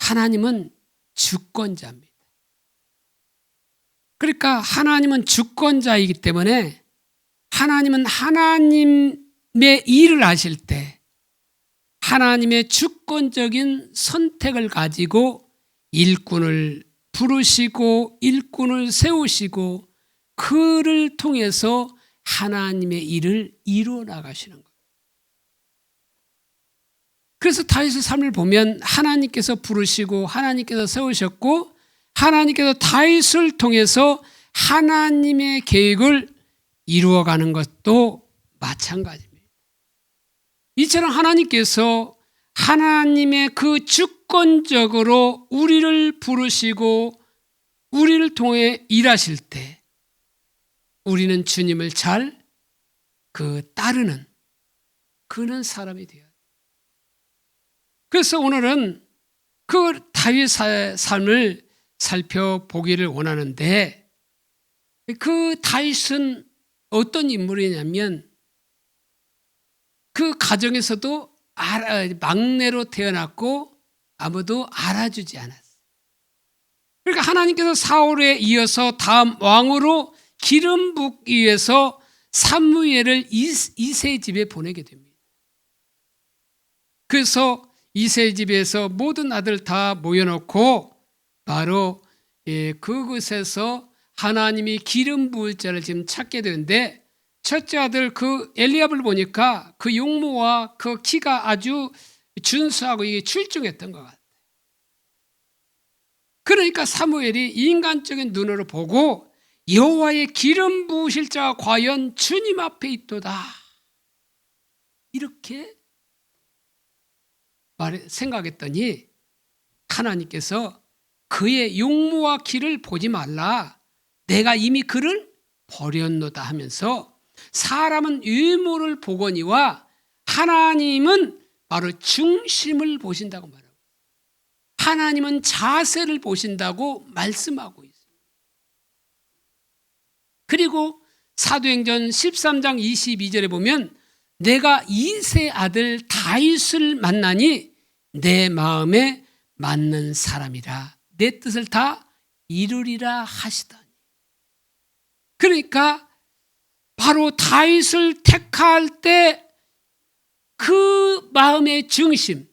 하나님은 주권자입니다. 그러니까 하나님은 주권자이기 때문에 하나님은 하나님의 일을 하실 때 하나님의 주권적인 선택을 가지고 일꾼을 부르시고 일꾼을 세우시고 그를 통해서 하나님의 일을 이루어 나가시는 거예요. 그래서 다윗의 삶을 보면 하나님께서 부르시고 하나님께서 세우셨고 하나님께서 다윗을 통해서 하나님의 계획을 이루어가는 것도 마찬가지입니다. 이처럼 하나님께서 하나님의 그 주권적으로 우리를 부르시고 우리를 통해 일하실 때 우리는 주님을 잘 따르는 그런 사람이 되어야 돼요. 그래서 오늘은 그 다윗의 삶을 살펴보기를 원하는데 그 다윗은 어떤 인물이냐면 그 가정에서도 막내로 태어났고 아무도 알아주지 않았어요. 그러니까 하나님께서 사울에 이어서 다음 왕으로 기름 붓기 위해서 사무엘을 이새의 집에 보내게 됩니다. 그래서 이새의 집에서 모든 아들 다 모여놓고 바로 그곳에서 하나님이 기름 부을 자를 지금 찾게 되는데 첫째 아들 그 엘리압을 보니까 그 용모와 그 키가 아주 준수하고 이게 출중했던 것 같아요. 그러니까 사무엘이 인간적인 눈으로 보고 여호와의 기름 부으실 자가 과연 주님 앞에 있도다 이렇게 생각했더니 하나님께서 그의 용모와 키를 보지 말라 내가 이미 그를 버렸노다 하면서 사람은 외모를 보거니와 하나님은 바로 중심을 보신다고 말합니다. 하나님은 자세를 보신다고 말씀하고 있습니다. 그리고 사도행전 13장 22절에 보면 내가 이새 아들 다윗을 만나니 내 마음에 맞는 사람이라 내 뜻을 다 이루리라 하시다니. 그러니까 바로 다윗을 택할 때 그 마음의 중심,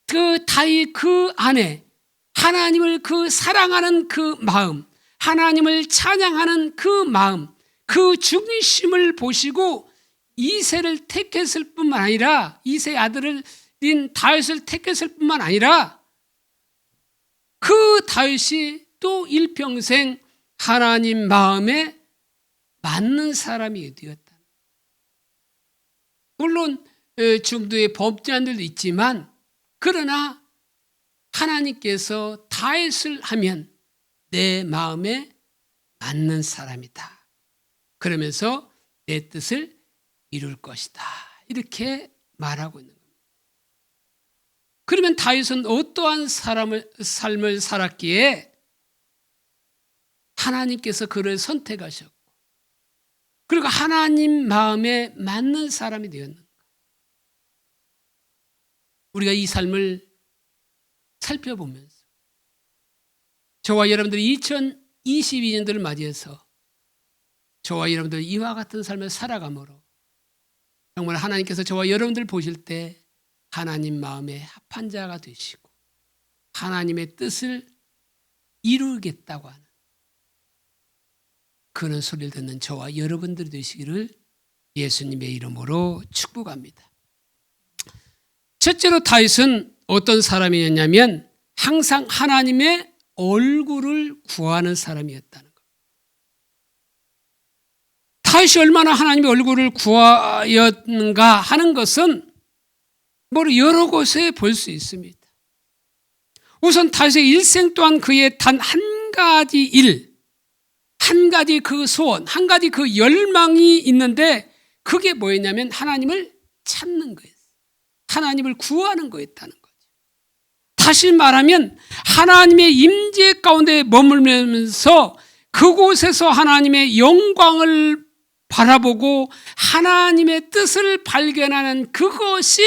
그 다윗 그 안에 하나님을 그 사랑하는 그 마음, 하나님을 찬양하는 그 마음, 그 중심을 보시고 이새를 택했을 뿐만 아니라 이새의 아들인 다윗을 택했을 뿐만 아니라 그 다윗이 또 일평생 하나님 마음에 맞는 사람이 되었다. 물론 중도에 범죄한들도 있지만 그러나 하나님께서 다윗을 하면 내 마음에 맞는 사람이다. 그러면서 내 뜻을 이룰 것이다. 이렇게 말하고 있는 겁니다. 그러면 다윗은 어떠한 삶을 살았기에 하나님께서 그를 선택하셨고 그리고 하나님 마음에 맞는 사람이 되었는가? 우리가 이 삶을 살펴보면서 저와 여러분들이 2022년도를 맞이해서 저와 여러분들 이와 같은 삶을 살아가므로 정말 하나님께서 저와 여러분들 보실 때 하나님 마음에 합한 자가 되시고 하나님의 뜻을 이루겠다고 하는 그런 소리를 듣는 저와 여러분들이 되시기를 예수님의 이름으로 축복합니다. 첫째로 다윗은 어떤 사람이었냐면 항상 하나님의 얼굴을 구하는 사람이었다는 것. 다윗이 얼마나 하나님의 얼굴을 구하였는가 하는 것은 여러 곳에 볼 수 있습니다. 우선 다윗의 일생 또한 그의 단 한 가지 일, 한 가지 그 소원, 한 가지 그 열망이 있는데 그게 뭐였냐면 하나님을 찾는 거예요. 하나님을 구하는 거였다는 거죠. 다시 말하면 하나님의 임재 가운데 머물면서 그곳에서 하나님의 영광을 바라보고 하나님의 뜻을 발견하는 그것이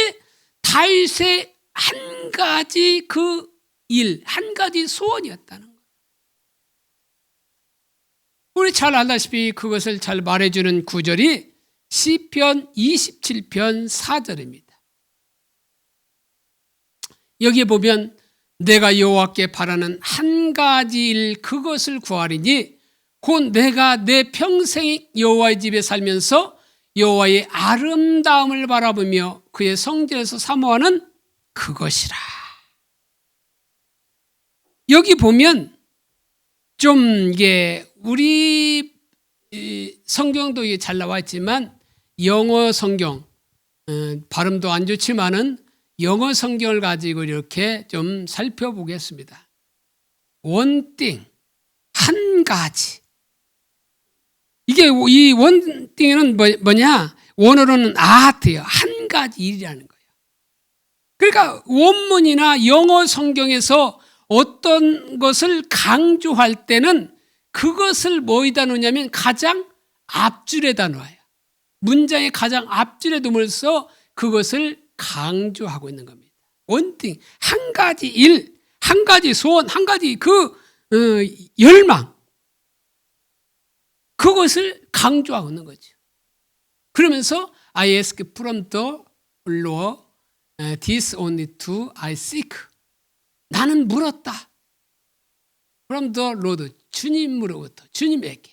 다윗의 한 가지 그 일, 한 가지 소원이었다는 거예요. 우리 잘 알다시피 그것을 잘 말해주는 구절이 시편 27편 4절입니다. 여기에 보면 내가 여호와께 바라는 한 가지 일 그것을 구하리니 곧 내가 내 평생 여호와의 집에 살면서 여호와의 아름다움을 바라보며 그의 성전에서 사모하는 그것이라. 여기 보면 좀 이게 우리 성경도 이게 잘 나와 있지만 영어 성경 발음도 안 좋지만은 영어 성경을 가지고 이렇게 좀 살펴보겠습니다. one thing, 한 가지. 이게 이 one thing은 뭐냐? 원어로는 아트예요. 한 가지 일이라는 거예요. 그러니까 원문이나 영어 성경에서 어떤 것을 강조할 때는 그것을 뭐에다 놓냐면 가장 앞줄에다 놓아요. 문장의 가장 앞줄에 두면서 그것을 강조하고 있는 겁니다. 원팅, 한 가지 일, 한 가지 소원, 한 가지 열망, 그것을 강조하고 있는 거죠. 그러면서 I ask from the Lord, this only to I seek. 나는 물었다. From the Lord, 주님으로부터, 주님에게.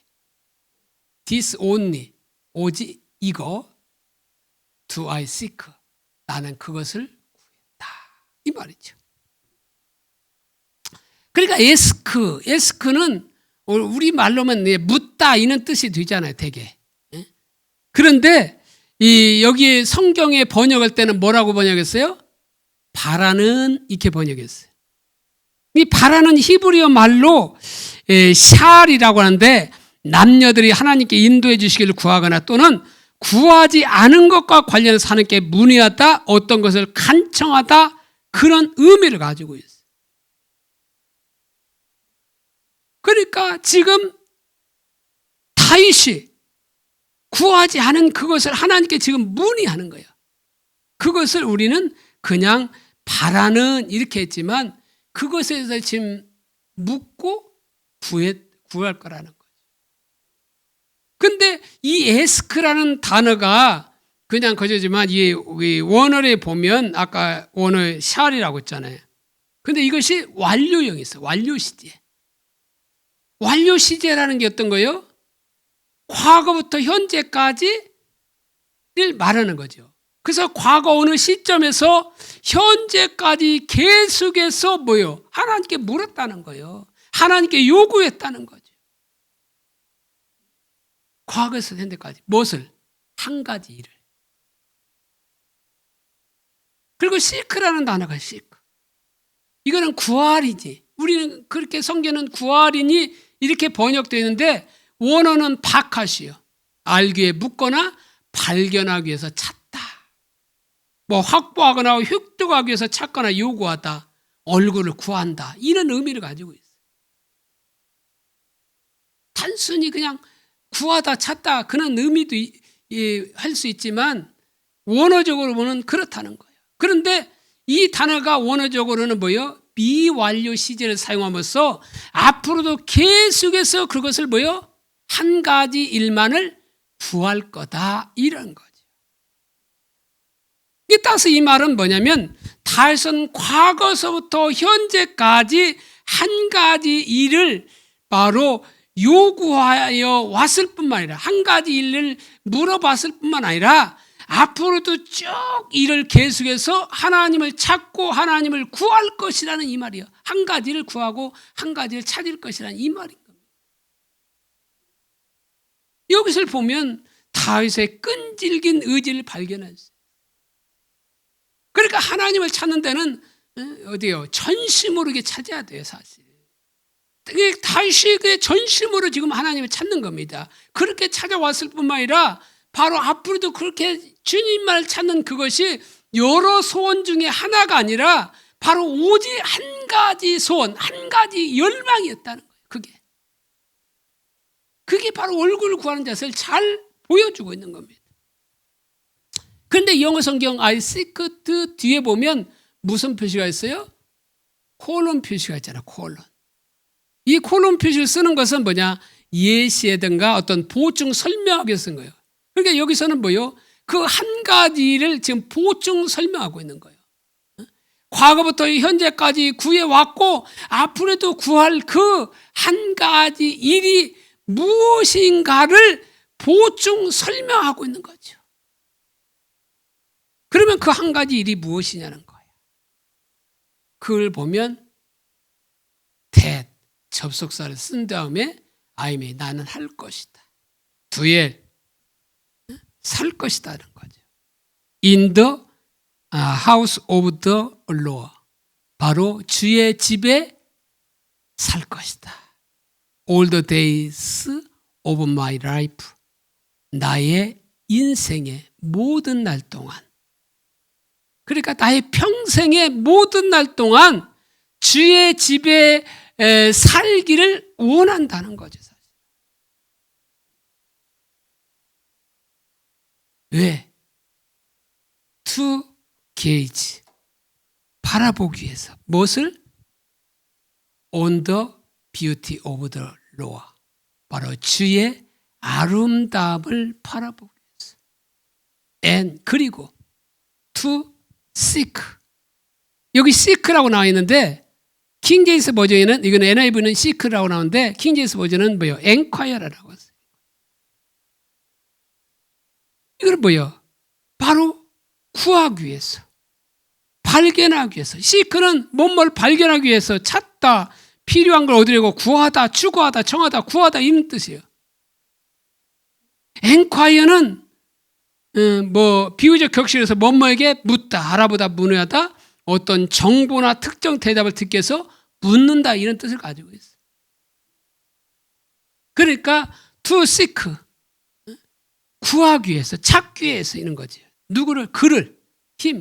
This only, 오직 이거, to I seek. 나는 그것을 구했다. 이 말이죠. 그러니까 에스크는 우리 말로만 묻다 이런 뜻이 되잖아요, 되게. 그런데 여기 성경에 번역할 때는 뭐라고 번역했어요? 바라는 이렇게 번역했어요. 이 바라는 히브리어 말로 샬이라고 하는데 남녀들이 하나님께 인도해 주시기를 구하거나 또는 구하지 않은 것과 관련해서 하나님께 문의하다, 어떤 것을 간청하다, 그런 의미를 가지고 있어요. 그러니까 지금 다윗이 구하지 않은 그것을 하나님께 지금 문의하는 거예요. 그것을 우리는 그냥 바라는 이렇게 했지만 그것에 대해서 지금 묻고 구할 거라는 거죠. 근데 이 에스크라는 단어가 그냥 그저지만 이 원어에 보면 아까 원어 샬이라고 했잖아요. 근데 이것이 완료형이 있어요. 완료 시제. 완료 시제라는 게 어떤 거예요? 과거부터 현재까지를 말하는 거죠. 그래서 과거 어느 시점에서 현재까지 계속해서 뭐요? 하나님께 물었다는 거예요. 하나님께 요구했다는 거죠. 과거에서 현재까지 무엇을? 한 가지 일을. 그리고 시크라는 단어가 시크. 이거는 구할이지. 우리는 그렇게 성경은 구할이니 이렇게 번역되어 있는데 원어는 바카시요. 알기 위해 묻거나 발견하기 위해서 찾다. 뭐 확보하거나 획득하기 위해서 찾거나 요구하다. 얼굴을 구한다. 이런 의미를 가지고 있어요. 단순히 그냥 구하다 찾다 그런 의미도 할 수 있지만 원어적으로 보면 그렇다는 거예요. 그런데 이 단어가 원어적으로는 뭐예요? 미완료 시제를 사용하면서 앞으로도 계속해서 그것을 뭐예요? 한 가지 일만을 구할 거다 이런 거죠. 이게 따라서 이 말은 뭐냐면 다윗은 과거서부터 현재까지 한 가지 일을 바로 요구하여 왔을 뿐만 아니라 한 가지 일을 물어봤을 뿐만 아니라 앞으로도 쭉 일을 계속해서 하나님을 찾고 하나님을 구할 것이라는 이 말이에요. 한 가지를 구하고 한 가지를 찾을 것이라는 이 말인 겁니다. 여기서 보면 다윗의 끈질긴 의지를 발견했어요. 그러니까 하나님을 찾는 데는 어디요? 전심으로 이게 찾아야 돼요, 사실. 다윗이 그 전심으로 지금 하나님을 찾는 겁니다. 그렇게 찾아왔을 뿐만 아니라 바로 앞으로도 그렇게 주님만을 찾는 그것이 여러 소원 중에 하나가 아니라 바로 오직 한 가지 소원, 한 가지 열망이었다는 거예요. 그게 바로 얼굴을 구하는 자세를 잘 보여주고 있는 겁니다. 그런데 영어 성경 I seek 뒤에 보면 무슨 표시가 있어요? 콜론 표시가 있잖아. 콜론. 이 콜론 표시를 쓰는 것은 뭐냐? 예시에든가 어떤 보충 설명하기 위해서 쓴 거예요. 그러니까 여기서는 뭐요? 그 한 가지를 지금 보충 설명하고 있는 거예요. 과거부터 현재까지 구해왔고 앞으로도 구할 그 한 가지 일이 무엇인가를 보충 설명하고 있는 거죠. 그러면 그 한 가지 일이 무엇이냐는 거예요. 그걸 보면 that 접속사를 쓴 다음에 아이메 나는 할 것이다. 두엘 살 것이다는 거죠. In the house of the Lord 바로 주의 집에 살 것이다. All the days of my life 나의 인생의 모든 날 동안 그러니까 나의 평생의 모든 날 동안 주의 집에 살기를 원한다는 거죠. 사실. 왜? To gauge 바라보기 위해서 무엇을? On the beauty of the Lord 바로 주의 아름다움을 바라보기 위해서 and 그리고 to seek 여기 seek라고 나와 있는데 킹제임스 버전에는 이건 NIV는 seek라고 나오는데 킹제임스 버전은 뭐예요? enquire라고 했어요. 이건 뭐예요? 바로 구하기 위해서 발견하기 위해서 seek는 뭔 발견하기 위해서 찾다 필요한 걸 얻으려고 구하다 추구하다 청하다 구하다 이런 뜻이에요. enquire는 비유적 격식에서 뭐뭐에게 묻다, 알아보다, 문의하다, 어떤 정보나 특정 대답을 듣기 위해서 묻는다 이런 뜻을 가지고 있어요. 그러니까 to seek 구하기 위해서, 찾기 위해서 이런 거지. 누구를? 그를,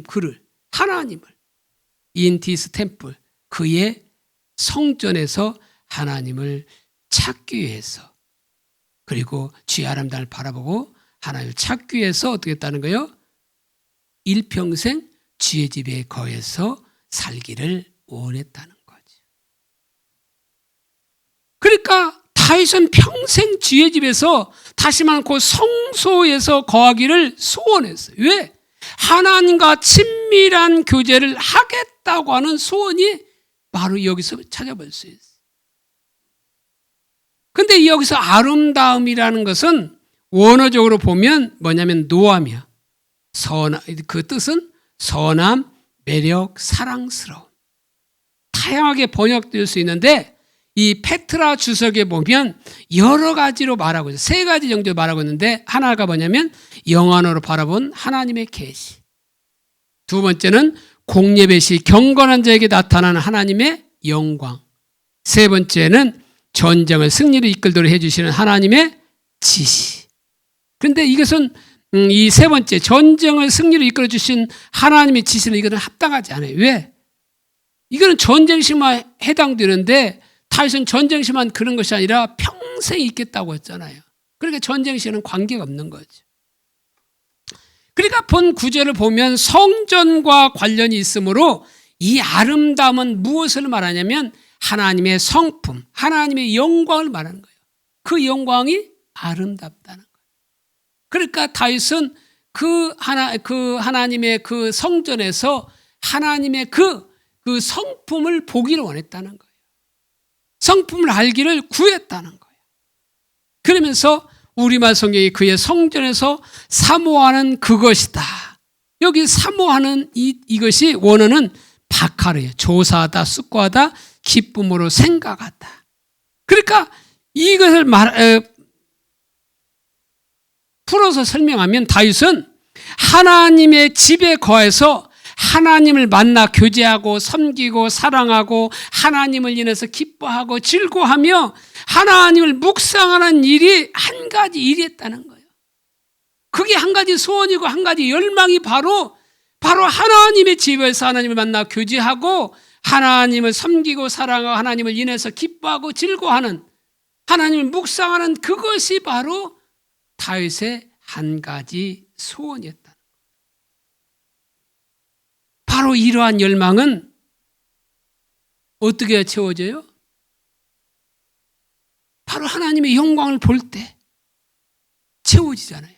그를, 하나님을 in this temple 그의 성전에서 하나님을 찾기 위해서 그리고 주의 아름다움을 바라보고 하나님을 찾기 위해서 어떻게 했다는 거예요? 일평생 주의 집에 거해서 살기를 원했다는 거죠. 그러니까 다윗은 평생 주의 집에서 다시 말하면 그 성소에서 거하기를 소원했어요. 왜? 하나님과 친밀한 교제를 하겠다고 하는 소원이 바로 여기서 찾아볼 수 있어요. 근데 여기서 아름다움이라는 것은 원어적으로 보면 뭐냐면 노함이야. 그 뜻은 선함, 매력, 사랑스러움. 다양하게 번역될 수 있는데 이 페트라 주석에 보면 여러 가지로 말하고 있어요. 세 가지 정도 말하고 있는데 하나가 뭐냐면 영안으로 바라본 하나님의 계시. 두 번째는 공예배 시 경건한 자에게 나타나는 하나님의 영광. 세 번째는 전쟁을 승리를 이끌도록 해주시는 하나님의 지시. 그런데 이것은 이 세 번째 전쟁을 승리로 이끌어 주신 하나님의 지시는 이것은 합당하지 않아요. 왜? 이거는 전쟁시만 해당되는데 다윗은 전쟁시만 그런 것이 아니라 평생 있겠다고 했잖아요. 그러니까 전쟁시는 관계가 없는 거죠. 그러니까 본 구절을 보면 성전과 관련이 있으므로 이 아름다움은 무엇을 말하냐면 하나님의 성품, 하나님의 영광을 말하는 거예요. 그 영광이 아름답다는 거예요. 그러니까 다윗은 그 하나님의 그 성전에서 하나님의 그 성품을 보기를 원했다는 거예요. 성품을 알기를 구했다는 거예요. 그러면서 우리말 성경이 그의 성전에서 사모하는 그것이다. 여기 사모하는 이것이 원어는 바카르예요. 조사하다, 숙고하다, 기쁨으로 생각하다. 그러니까 이것을 풀어서 설명하면 다윗은 하나님의 집에 거해서 하나님을 만나 교제하고 섬기고 사랑하고 하나님을 인해서 기뻐하고 즐거워하며 하나님을 묵상하는 일이 한 가지 일이었다는 거예요. 그게 한 가지 소원이고 한 가지 열망이 바로 하나님의 집에서 하나님을 만나 교제하고 하나님을 섬기고 사랑하고 하나님을 인해서 기뻐하고 즐거워하는 하나님을 묵상하는 그것이 바로 다윗의 한 가지 소원이었다. 바로 이러한 열망은 어떻게 채워져요? 바로 하나님의 영광을 볼 때 채워지잖아요.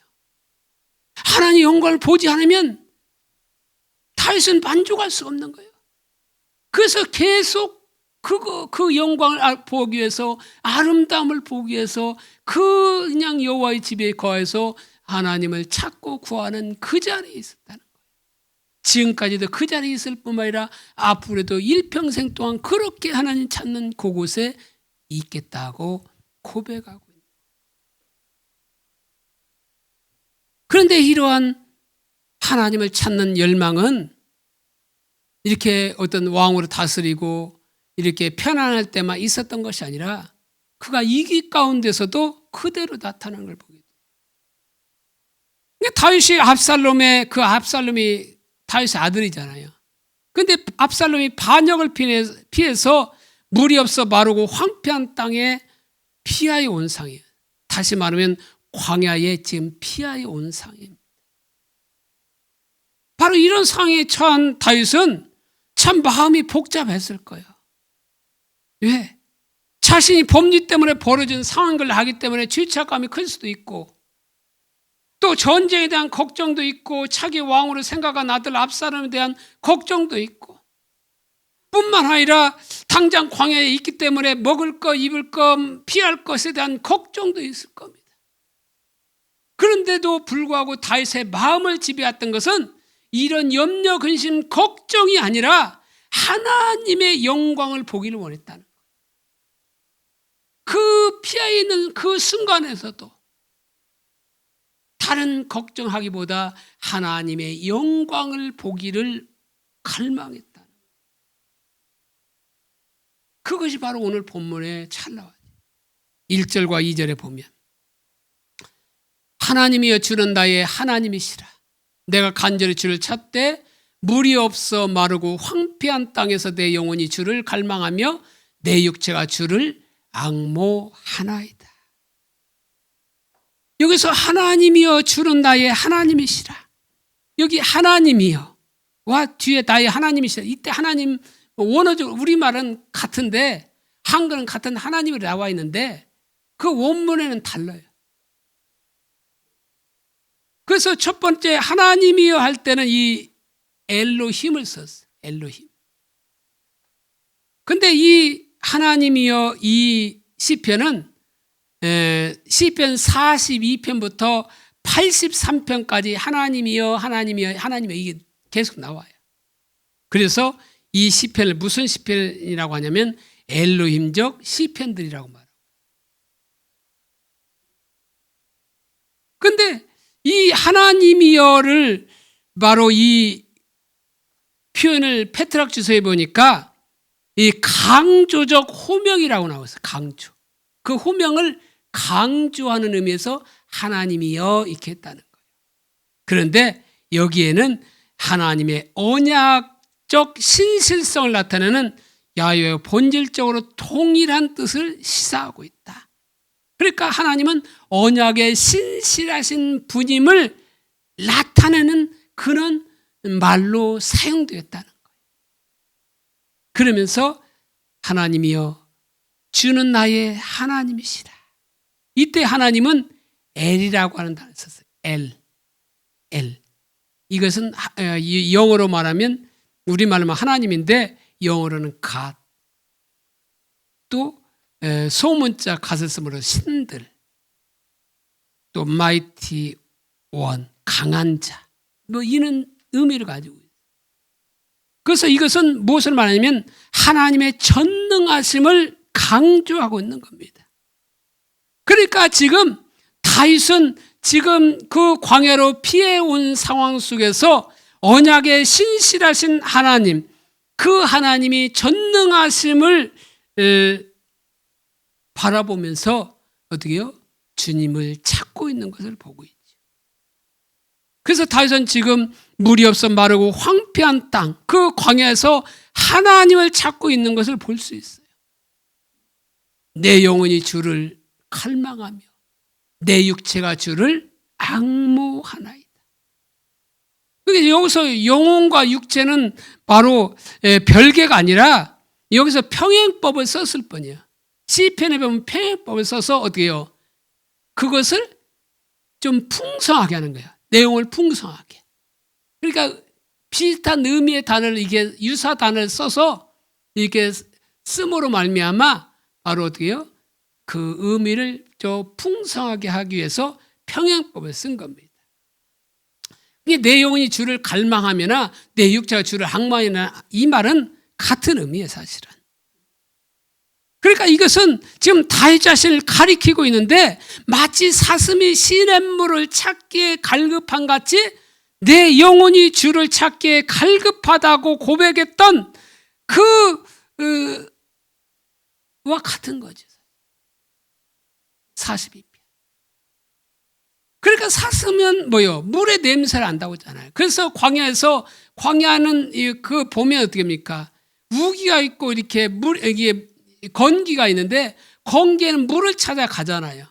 하나님의 영광을 보지 않으면 다윗은 만족할 수 없는 거예요. 그래서 계속 그 영광을 보기 위해서, 아름다움을 보기 위해서 그냥 여호와의 집에 거해서 하나님을 찾고 구하는 그 자리에 있었다는 거예요. 지금까지도 그 자리에 있을 뿐만 아니라 앞으로도 일평생 동안 그렇게 하나님 찾는 그곳에 있겠다고 고백하고 있는 거예요. 그런데 이러한 하나님을 찾는 열망은 이렇게 어떤 왕으로 다스리고 이렇게 편안할 때만 있었던 것이 아니라 그가 위기 가운데서도 그대로 나타나는 걸 보게 돼요. 다윗이 압살롬이 다윗의 아들이잖아요. 그런데 압살롬이 반역을 피해서 물이 없어 마르고 황폐한 땅에 피하여 온 상이에요. 다시 말하면 광야에 지금 피하여 온 상입니다. 바로 이런 상황에 처한 다윗은 참 마음이 복잡했을 거예요. 왜? 자신이 범죄 때문에 벌어진 상황인 걸 알기 때문에 죄책감이 클 수도 있고, 또 전쟁에 대한 걱정도 있고, 차기 왕으로 생각한 아들 압살롬에 대한 걱정도 있고, 뿐만 아니라 당장 광야에 있기 때문에 먹을 것, 입을 것, 피할 것에 대한 걱정도 있을 겁니다. 그런데도 불구하고 다윗의 마음을 지배했던 것은 이런 염려, 근심, 걱정이 아니라 하나님의 영광을 보기를 원했다는 거예요. 그 피해 있는 그 순간에서도 다른 걱정하기보다 하나님의 영광을 보기를 갈망했다는 거예요. 그것이 바로 오늘 본문에 잘 나와요. 1절과 2절에 보면 하나님이여 주는 나의 하나님이시라. 내가 간절히 주를 찾되 물이 없어 마르고 황폐한 땅에서 내 영혼이 주를 갈망하며 내 육체가 주를 앙모하나이다. 여기서 하나님이여 주는 나의 하나님이시라. 여기 하나님이여 와 뒤에 나의 하나님이시라. 이때 하나님 원어적으로 우리말은 같은데 한글은 같은 하나님이 나와 있는데 그 원문에는 달라요. 그래서 첫 번째 하나님이여 할 때는 이 엘로힘을 썼어요. 엘로힘. 근데 이 하나님이여 이 시편은 시편 42편부터 83편까지 하나님이여 하나님이여 하나님이여 이게 계속 나와요. 그래서 이 시편을 무슨 시편이라고 하냐면 엘로힘적 시편들이라고 말해요. 근데 이 하나님이여를 바로 이 표현을 페트락 주소에 보니까 이 강조적 호명이라고 나왔어요. 강조. 그 호명을 강조하는 의미에서 하나님이여 이렇게 했다는 거예요. 그런데 여기에는 하나님의 언약적 신실성을 나타내는 야훼와 본질적으로 동일한 뜻을 시사하고 있다. 그러니까 하나님은 언약의 신실하신 분임을 나타내는 그런 말로 사용되었다는 거예요. 그러면서 하나님이여 주는 나의 하나님이시라. 이때 하나님은 엘이라고 하는 단어를 썼어요. 엘. 이것은 영어로 말하면 우리말로 하나님인데 영어로는 God. 또 소문자 갓을 쓰므로 신들. 또 mighty one, 강한 자. 뭐 이런 의미를 가지고 있어요. 그래서 이것은 무엇을 말하냐면 하나님의 전능하심을 강조하고 있는 겁니다. 그러니까 지금 다윗은 지금 그 광야로 피해온 상황 속에서 언약의 신실하신 하나님, 그 하나님이 전능하심을 바라보면서 어떻게 해요? 주님을 찾고 있는 것을 보고 있죠. 그래서 다윗은 지금 물이 없어 마르고 황폐한 땅, 그 광야에서 하나님을 찾고 있는 것을 볼 수 있어요. 내 영혼이 주를 갈망하며 내 육체가 주를 앙모하나이다. 그게 여기서 영혼과 육체는 바로 별개가 아니라 여기서 평행법을 썼을 뿐이에요. 시편에 보면 평행법을 써서 어떻게 해요? 그것을 좀 풍성하게 하는 거예요. 내용을 풍성하게. 그러니까 비슷한 의미의 단어를 이게 유사 단어를 써서 이렇게 씀으로 말미암아 바로 어떻게 해요? 그 의미를 좀 풍성하게 하기 위해서 평행법을 쓴 겁니다. 이게 내 영혼이 주를 갈망하거나 내 육체가 주를 항망하나 이 말은 같은 의미예요, 사실은. 그러니까 이것은 지금 다윗 자신을 가리키고 있는데 마치 사슴이 시냇물을 찾기에 갈급한 같이 내 영혼이 주를 찾기에 갈급하다고 고백했던 그와 같은 거죠. 42편. 그러니까 사슴은 뭐요? 물의 냄새를 안다고 했잖아요. 그래서 광야는 그 보면 어떻게 합니까? 우기가 있고 이렇게 이게 건기가 있는데 건기에는 물을 찾아가잖아요.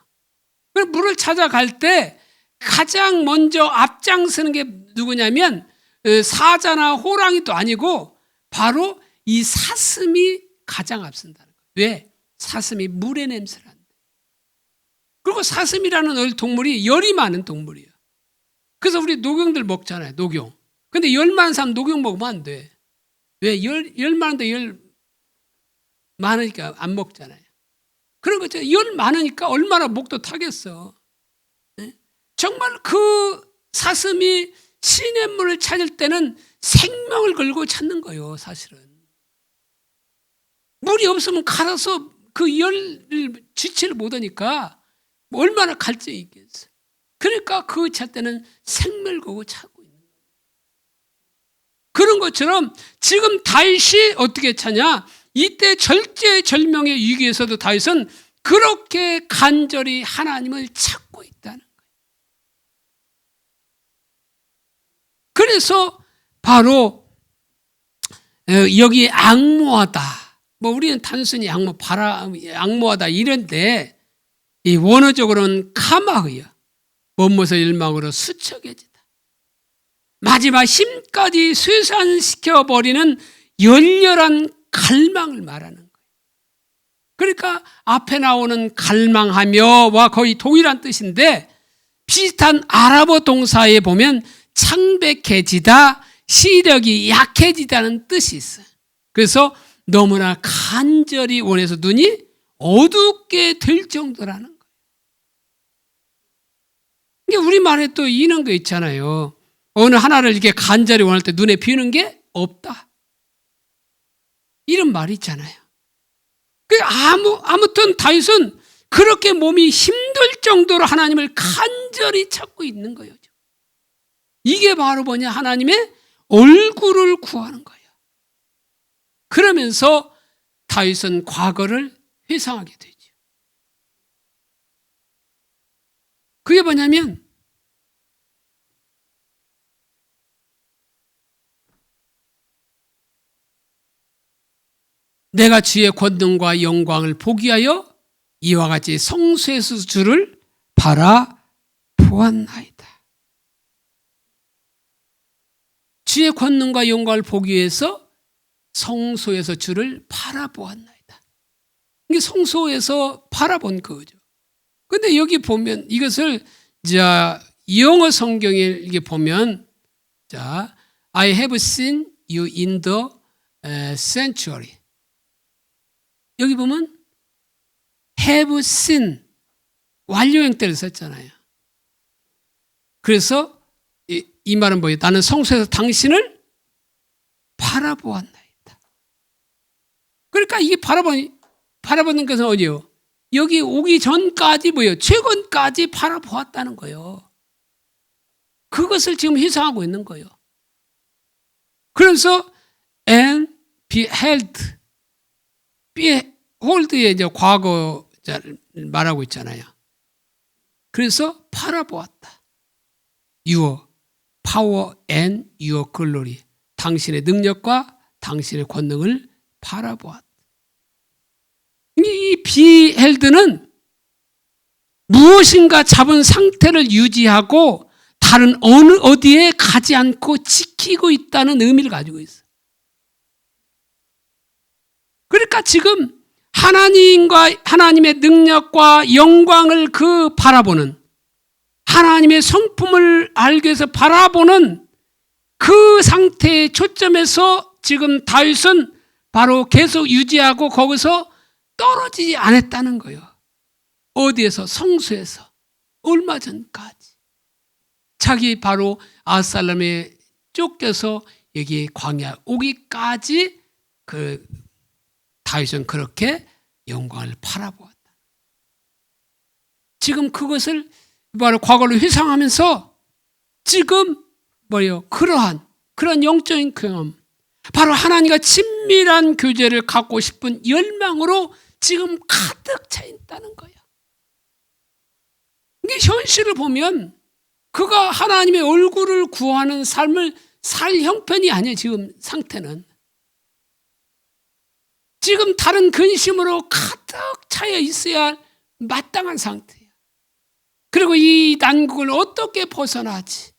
그래서 물을 찾아갈 때 가장 먼저 앞장서는 게 누구냐면 사자나 호랑이도 아니고 바로 이 사슴이 가장 앞선다는 거예요. 왜? 사슴이 물의 냄새를 한다. 그리고 사슴이라는 동물이 열이 많은 동물이에요. 그래서 우리 녹용들 먹잖아요. 녹용. 근데 열 많은 사람 녹용 먹으면 안 돼. 왜? 열 많은데 열 많으니까 안 먹잖아요. 그런 거죠. 열 많으니까 얼마나 목도 타겠어. 네? 정말 그 사슴이 시냇물을 찾을 때는 생명을 걸고 찾는 거예요, 사실은. 물이 없으면 갈아서 그 열을 주체를 못하니까 얼마나 갈증이 있겠어. 그러니까 그 찾을 때는 생명을 걸고 찾고 있는 거예요. 그런 것처럼 지금 다윗이 어떻게 찾냐? 이때 절제절명의 위기에서도 다윗은 그렇게 간절히 하나님을 찾고 있다는 거예요. 그래서 바로 여기 악모하다. 뭐 우리는 단순히 악모하다 이런데 이 원어적으로는 카마흐여. 못못을 일망으로 수척해지다. 마지막 힘까지 쇠산시켜버리는 열렬한 갈망을 말하는 거예요. 그러니까 앞에 나오는 갈망하며와 거의 동일한 뜻인데 비슷한 아랍어 동사에 보면 창백해지다, 시력이 약해지다는 뜻이 있어요. 그래서 너무나 간절히 원해서 눈이 어둡게 될 정도라는 거예요. 이게 우리말에 또 이런 거 있잖아요. 어느 하나를 이렇게 간절히 원할 때 눈에 비는 게 없다. 이런 말이 있잖아요. 아무튼 다윗은 그렇게 몸이 힘들 정도로 하나님을 간절히 찾고 있는 거예요. 이게 바로 뭐냐? 하나님의 얼굴을 구하는 거예요. 그러면서 다윗은 과거를 회상하게 되죠. 그게 뭐냐면 내가 주의 권능과 영광을 보기 위하여 이와 같이 성소에서 주를 바라보았나이다. 주의 권능과 영광을 보기 위해서 성소에서 주를 바라보았나이다. 이게 성소에서 바라본 거죠. 근데 여기 보면 이것을 영어 성경에 이게 보면 I have seen you in the sanctuary. 여기 보면 have seen 완료형 때를 썼잖아요. 그래서 이 말은 뭐예요? 나는 성소에서 당신을 바라보았나이다. 그러니까 이게 바라보는 것은 어디요? 여기 오기 전까지 뭐예요? 최근까지 바라보았다는 거예요. 그것을 지금 회상하고 있는 거예요. 그래서 and beheld, behold의 이제 과거 말하고 있잖아요. 그래서 바라보았다. Your power and your glory. 당신의 능력과 당신의 권능을 바라보았다. 이 beheld는 무엇인가 잡은 상태를 유지하고 다른 어디에 가지 않고 지키고 있다는 의미를 가지고 있어요. 그러니까 지금 하나님과 하나님의 능력과 영광을 바라보는, 하나님의 성품을 알기 위해서 바라보는 그 상태의 초점에서 지금 다윗은 바로 계속 유지하고 거기서 떨어지지 않았다는 거예요. 어디에서? 성소에서. 얼마 전까지. 자기 바로 아살람에 쫓겨서 여기 광야 오기까지 다윗은 그렇게 영광을 바라보았다. 지금 그것을 바로 과거를 회상하면서 지금 그러한 영적인 경험, 바로 하나님과 친밀한 교제를 갖고 싶은 열망으로 지금 가득 차 있다는 거예요. 이게 현실을 보면 그가 하나님의 얼굴을 구하는 삶을 살 형편이 아니에요. 지금 상태는. 지금 다른 근심으로 가득 차여 있어야 마땅한 상태예요. 그리고 이 난국을 어떻게 벗어나지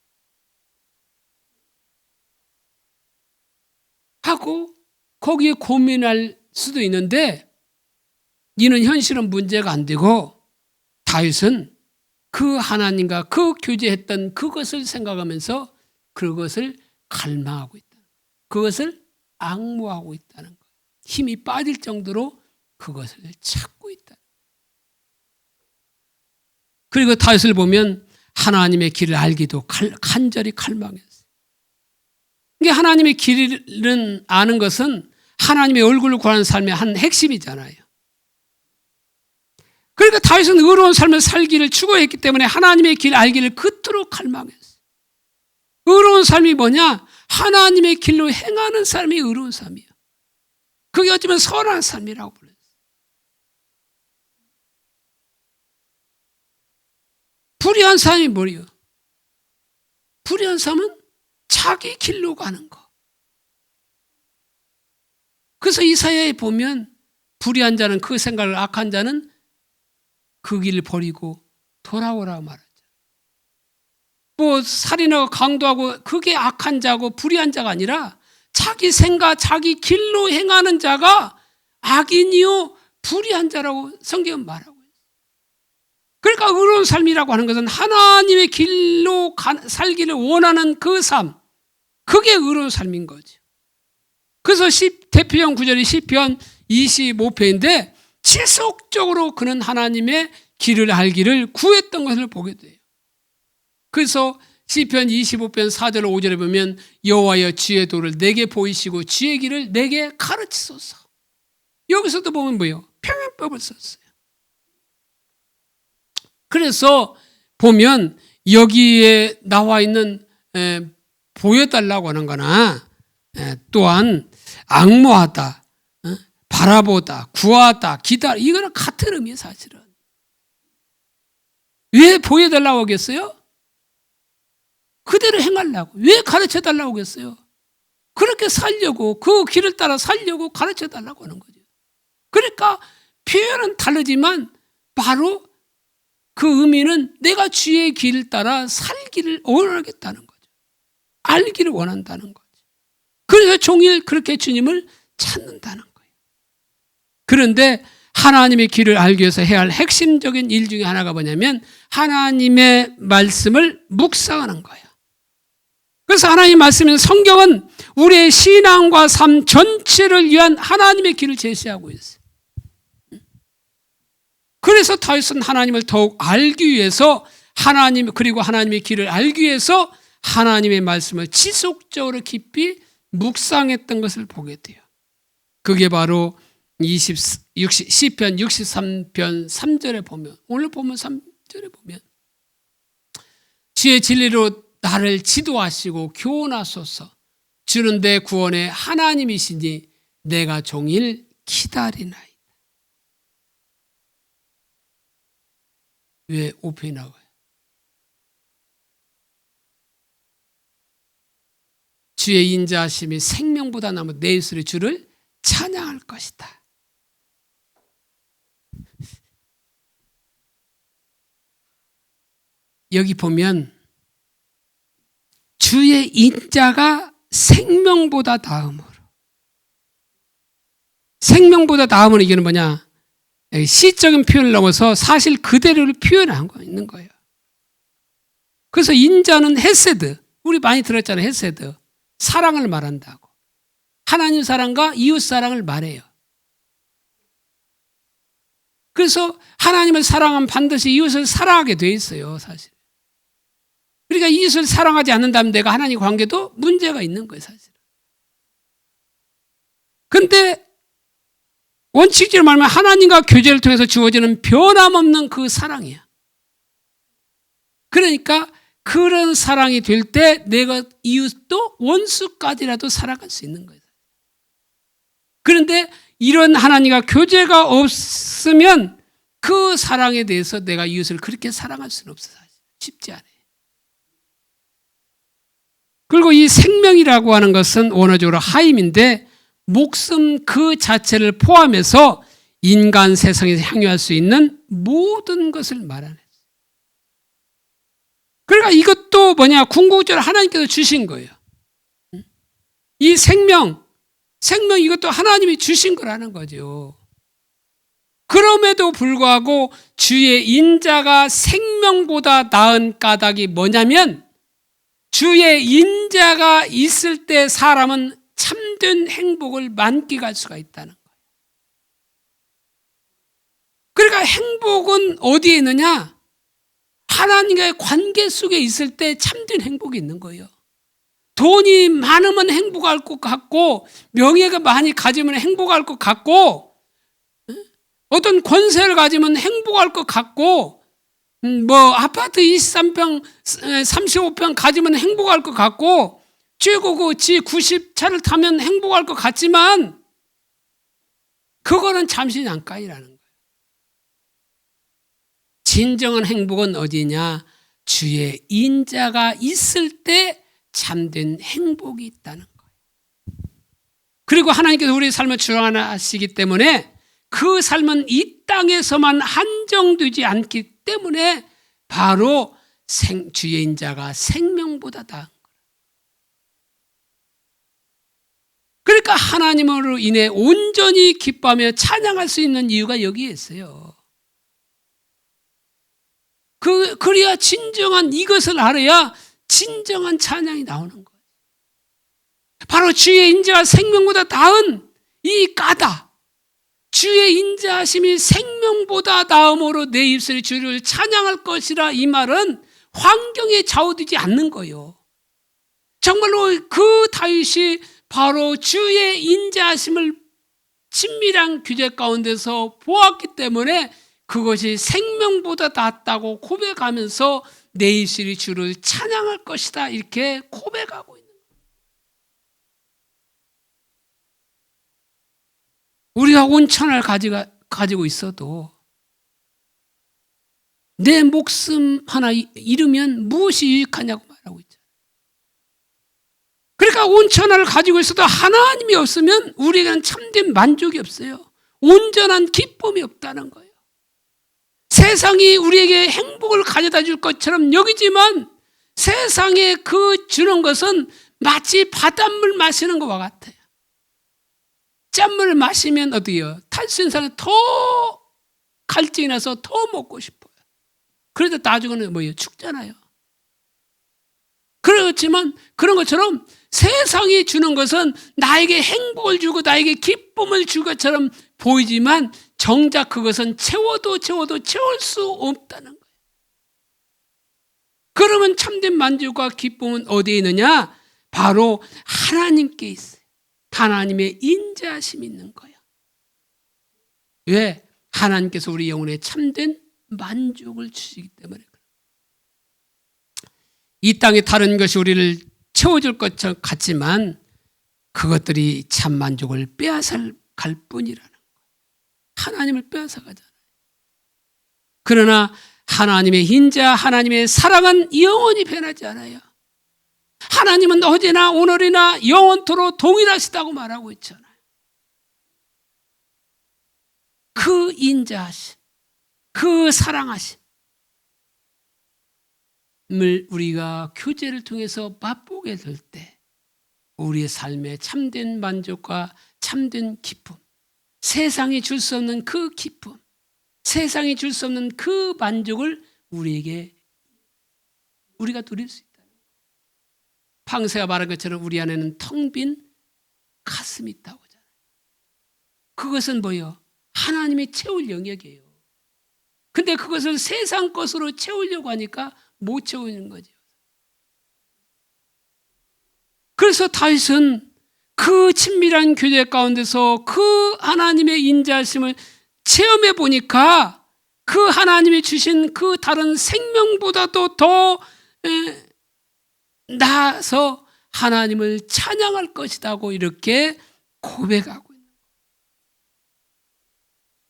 하고 거기에 고민할 수도 있는데, 이는 현실은 문제가 안 되고 다윗은 그 하나님과 그 교제했던 그것을 생각하면서 그것을 갈망하고 있다. 그것을 앙모하고 있다는 거예요. 힘이 빠질 정도로 그것을 찾고 있다. 그리고 다윗을 보면 하나님의 길을 알기도 간절히 갈망했어요. 이게 하나님의 길을 아는 것은 하나님의 얼굴을 구하는 삶의 한 핵심이잖아요. 그러니까 다윗은 의로운 삶을 살기를 추구했기 때문에 하나님의 길 알기를 그토록 갈망했어요. 의로운 삶이 뭐냐? 하나님의 길로 행하는 삶이 의로운 삶이에요. 그게 어쩌면 선한 삶이라고 불렀어요. 불의한 삶이 뭐예요? 불의한 삶은 자기 길로 가는 거. 그래서 이사야에 보면 불의한 자는, 그 생각을 악한 자는 그 길을 버리고 돌아오라고 말하죠. 살인하고 강도하고 그게 악한 자고 불의한 자가 아니라 자기 생각, 자기 길로 행하는 자가 악인이요 불의한 자라고 성경은 말하고 있어요. 그러니까 의로운 삶이라고 하는 것은 하나님의 길로 살기를 원하는 그 삶, 그게 의로운 삶인 거죠. 그래서 대표형 구절이 시편 25편인데 지속적으로 그는 하나님의 길을 알기를 구했던 것을 보게 돼요. 그래서 시편 25편 4절 5절에 보면 여호와여 주의 도를 내게 보이시고 주의 길을 내게 가르치소서. 여기서도 보면 뭐예요? 평행법을 썼어요. 그래서 보면 여기에 나와 있는 보여달라고 하는 거나 또한 앙모하다, 바라보다, 구하다, 기다려, 이거는 같은 의미예요. 사실은. 왜 보여달라고 하겠어요? 그대로 행하려고. 왜 가르쳐달라고 하겠어요? 그렇게 살려고, 그 길을 따라 살려고 가르쳐달라고 하는 거죠. 그러니까 표현은 다르지만 바로 그 의미는 내가 주의 길을 따라 살기를 원하겠다는 거죠. 알기를 원한다는 거죠. 그래서 종일 그렇게 주님을 찾는다는 거예요. 그런데 하나님의 길을 알기 위해서 해야 할 핵심적인 일 중에 하나가 뭐냐면 하나님의 말씀을 묵상하는 거예요. 그래서 하나님의 말씀은, 성경은 우리의 신앙과 삶 전체를 위한 하나님의 길을 제시하고 있어요. 그래서 다윗은 하나님을 더욱 알기 위해서 그리고 하나님의 길을 알기 위해서 하나님의 말씀을 지속적으로 깊이 묵상했던 것을 보게 돼요. 그게 바로 시편 63편 3절에 보면, 오늘 보면 3절에 보면 주의 진리로 나를 지도하시고 교훈하소서. 주는 내 구원의 하나님이시니 내가 종일 기다리나이다. 왜 5편이 나와요? 주의 인자하심이 생명보다 남은 내 입술이 주를 찬양할 것이다. 여기 보면 주의 인자가 생명보다 나음으로, 생명보다 나음은 이게는 뭐냐? 시적인 표현을 넘어서 사실 그대로를 표현하고 있는 거예요. 그래서 인자는 헤세드, 우리 많이 들었잖아요. 헤세드, 사랑을 말한다고. 하나님 사랑과 이웃 사랑을 말해요. 그래서 하나님을 사랑하면 반드시 이웃을 사랑하게 돼 있어요, 사실. 그러니까 이웃을 사랑하지 않는다면 내가 하나님 관계도 문제가 있는 거예요, 사실. 근데 원칙적으로 말하면 하나님과 교제를 통해서 주어지는 변함없는 그 사랑이야. 그러니까 그런 사랑이 될 때 내가 이웃도 원수까지라도 사랑할 수 있는 거예요. 그런데 이런 하나님과 교제가 없으면 그 사랑에 대해서 내가 이웃을 그렇게 사랑할 수는 없어. 사실. 쉽지 않아요. 그리고 이 생명이라고 하는 것은 원어적으로 하임인데 목숨 그 자체를 포함해서 인간 세상에서 향유할 수 있는 모든 것을 말하는. 그러니까 이것도 뭐냐, 궁극적으로 하나님께서 주신 거예요. 이 생명 이것도 하나님이 주신 거라는 거죠. 그럼에도 불구하고 주의 인자가 생명보다 나은 까닭이 뭐냐면 주의 인자가 있을 때 사람은 참된 행복을 만끽할 수가 있다는 거예요. 그러니까 행복은 어디에 있느냐? 하나님과의 관계 속에 있을 때 참된 행복이 있는 거예요. 돈이 많으면 행복할 것 같고 명예가 많이 가지면 행복할 것 같고 어떤 권세를 가지면 행복할 것 같고 뭐 아파트 23평 35평 가지면 행복할 것 같고 최고 그 G90 차를 타면 행복할 것 같지만 그거는 잠시 잠깐이라는 거예요. 진정한 행복은 어디냐? 주의 인자가 있을 때 참된 행복이 있다는 거예요. 그리고 하나님께서 우리의 삶을 주관하시기 때문에 그 삶은 이 땅에서만 한정되지 않기 때문에 바로 주의 인자가 생명보다 나은 거예요. 그러니까 하나님으로 인해 온전히 기뻐하며 찬양할 수 있는 이유가 여기에 있어요. 그래야 진정한 이것을 알아야 진정한 찬양이 나오는 거예요. 바로 주의 인자가 생명보다 나은 이 까닭, 주의 인자하심이 생명보다 나음으로 내 입술이 주를 찬양할 것이라, 이 말은 환경에 좌우되지 않는 거예요. 정말로 그 다윗이 바로 주의 인자하심을 친밀한 규제 가운데서 보았기 때문에 그것이 생명보다 낫다고 고백하면서 내 입술이 주를 찬양할 것이다 이렇게 고백하고 있는 거예요. 우리가 온천을 가지고 있어도 내 목숨 하나 잃으면 무엇이 유익하냐고 말하고 있잖아요. 그러니까 온천을 가지고 있어도 하나님이 없으면 우리에게는 참된 만족이 없어요. 온전한 기쁨이 없다는 거예요. 세상이 우리에게 행복을 가져다 줄 것처럼 여기지만 세상에 그 주는 것은 마치 바닷물 마시는 것과 같아요. 짠물을 마시면 어디요? 탈수인사는 더 갈증이 나서 더 먹고 싶어요. 그래도 나중에는 뭐예요? 죽잖아요. 그렇지만 그런 것처럼 세상이 주는 것은 나에게 행복을 주고 나에게 기쁨을 줄 것처럼 보이지만 정작 그것은 채워도 채울 수 없다는 거예요. 그러면 참된 만족과 기쁨은 어디에 있느냐? 바로 하나님께 있어요. 하나님의 인자하심이 있는 거예요. 왜? 하나님께서 우리 영혼에 참된 만족을 주시기 때문에 그래요. 이 땅의 다른 것이 우리를 채워줄 것 같지만 그것들이 참 만족을 빼앗아갈 뿐이라는 거예요. 하나님을 빼앗아가잖아요. 그러나 하나님의 인자, 하나님의 사랑은 영원히 변하지 않아요. 하나님은 어제나 오늘이나 영원토록 동일하시다고 말하고 있잖아요. 그 인자하심, 그 사랑하심을 우리가 교제를 통해서 맛보게 될 때 우리의 삶에 참된 만족과 참된 기쁨, 세상이 줄 수 없는 그 기쁨, 세상이 줄 수 없는 그 만족을 우리가 누릴 수 있다는 거예요. 방세가 말한 것처럼 우리 안에는 텅 빈 가슴이 있다고 하잖아요. 그것은 뭐예요? 하나님이 채울 영역이에요. 근데 그것을 세상 것으로 채우려고 하니까 못 채우는 거죠. 그래서 다윗은 그 친밀한 교제 가운데서 그 하나님의 인자하심을 체험해 보니까 그 하나님이 주신 그 다른 생명보다도 더 나아서 하나님을 찬양할 것이라고 이렇게 고백하고 있는 거예요.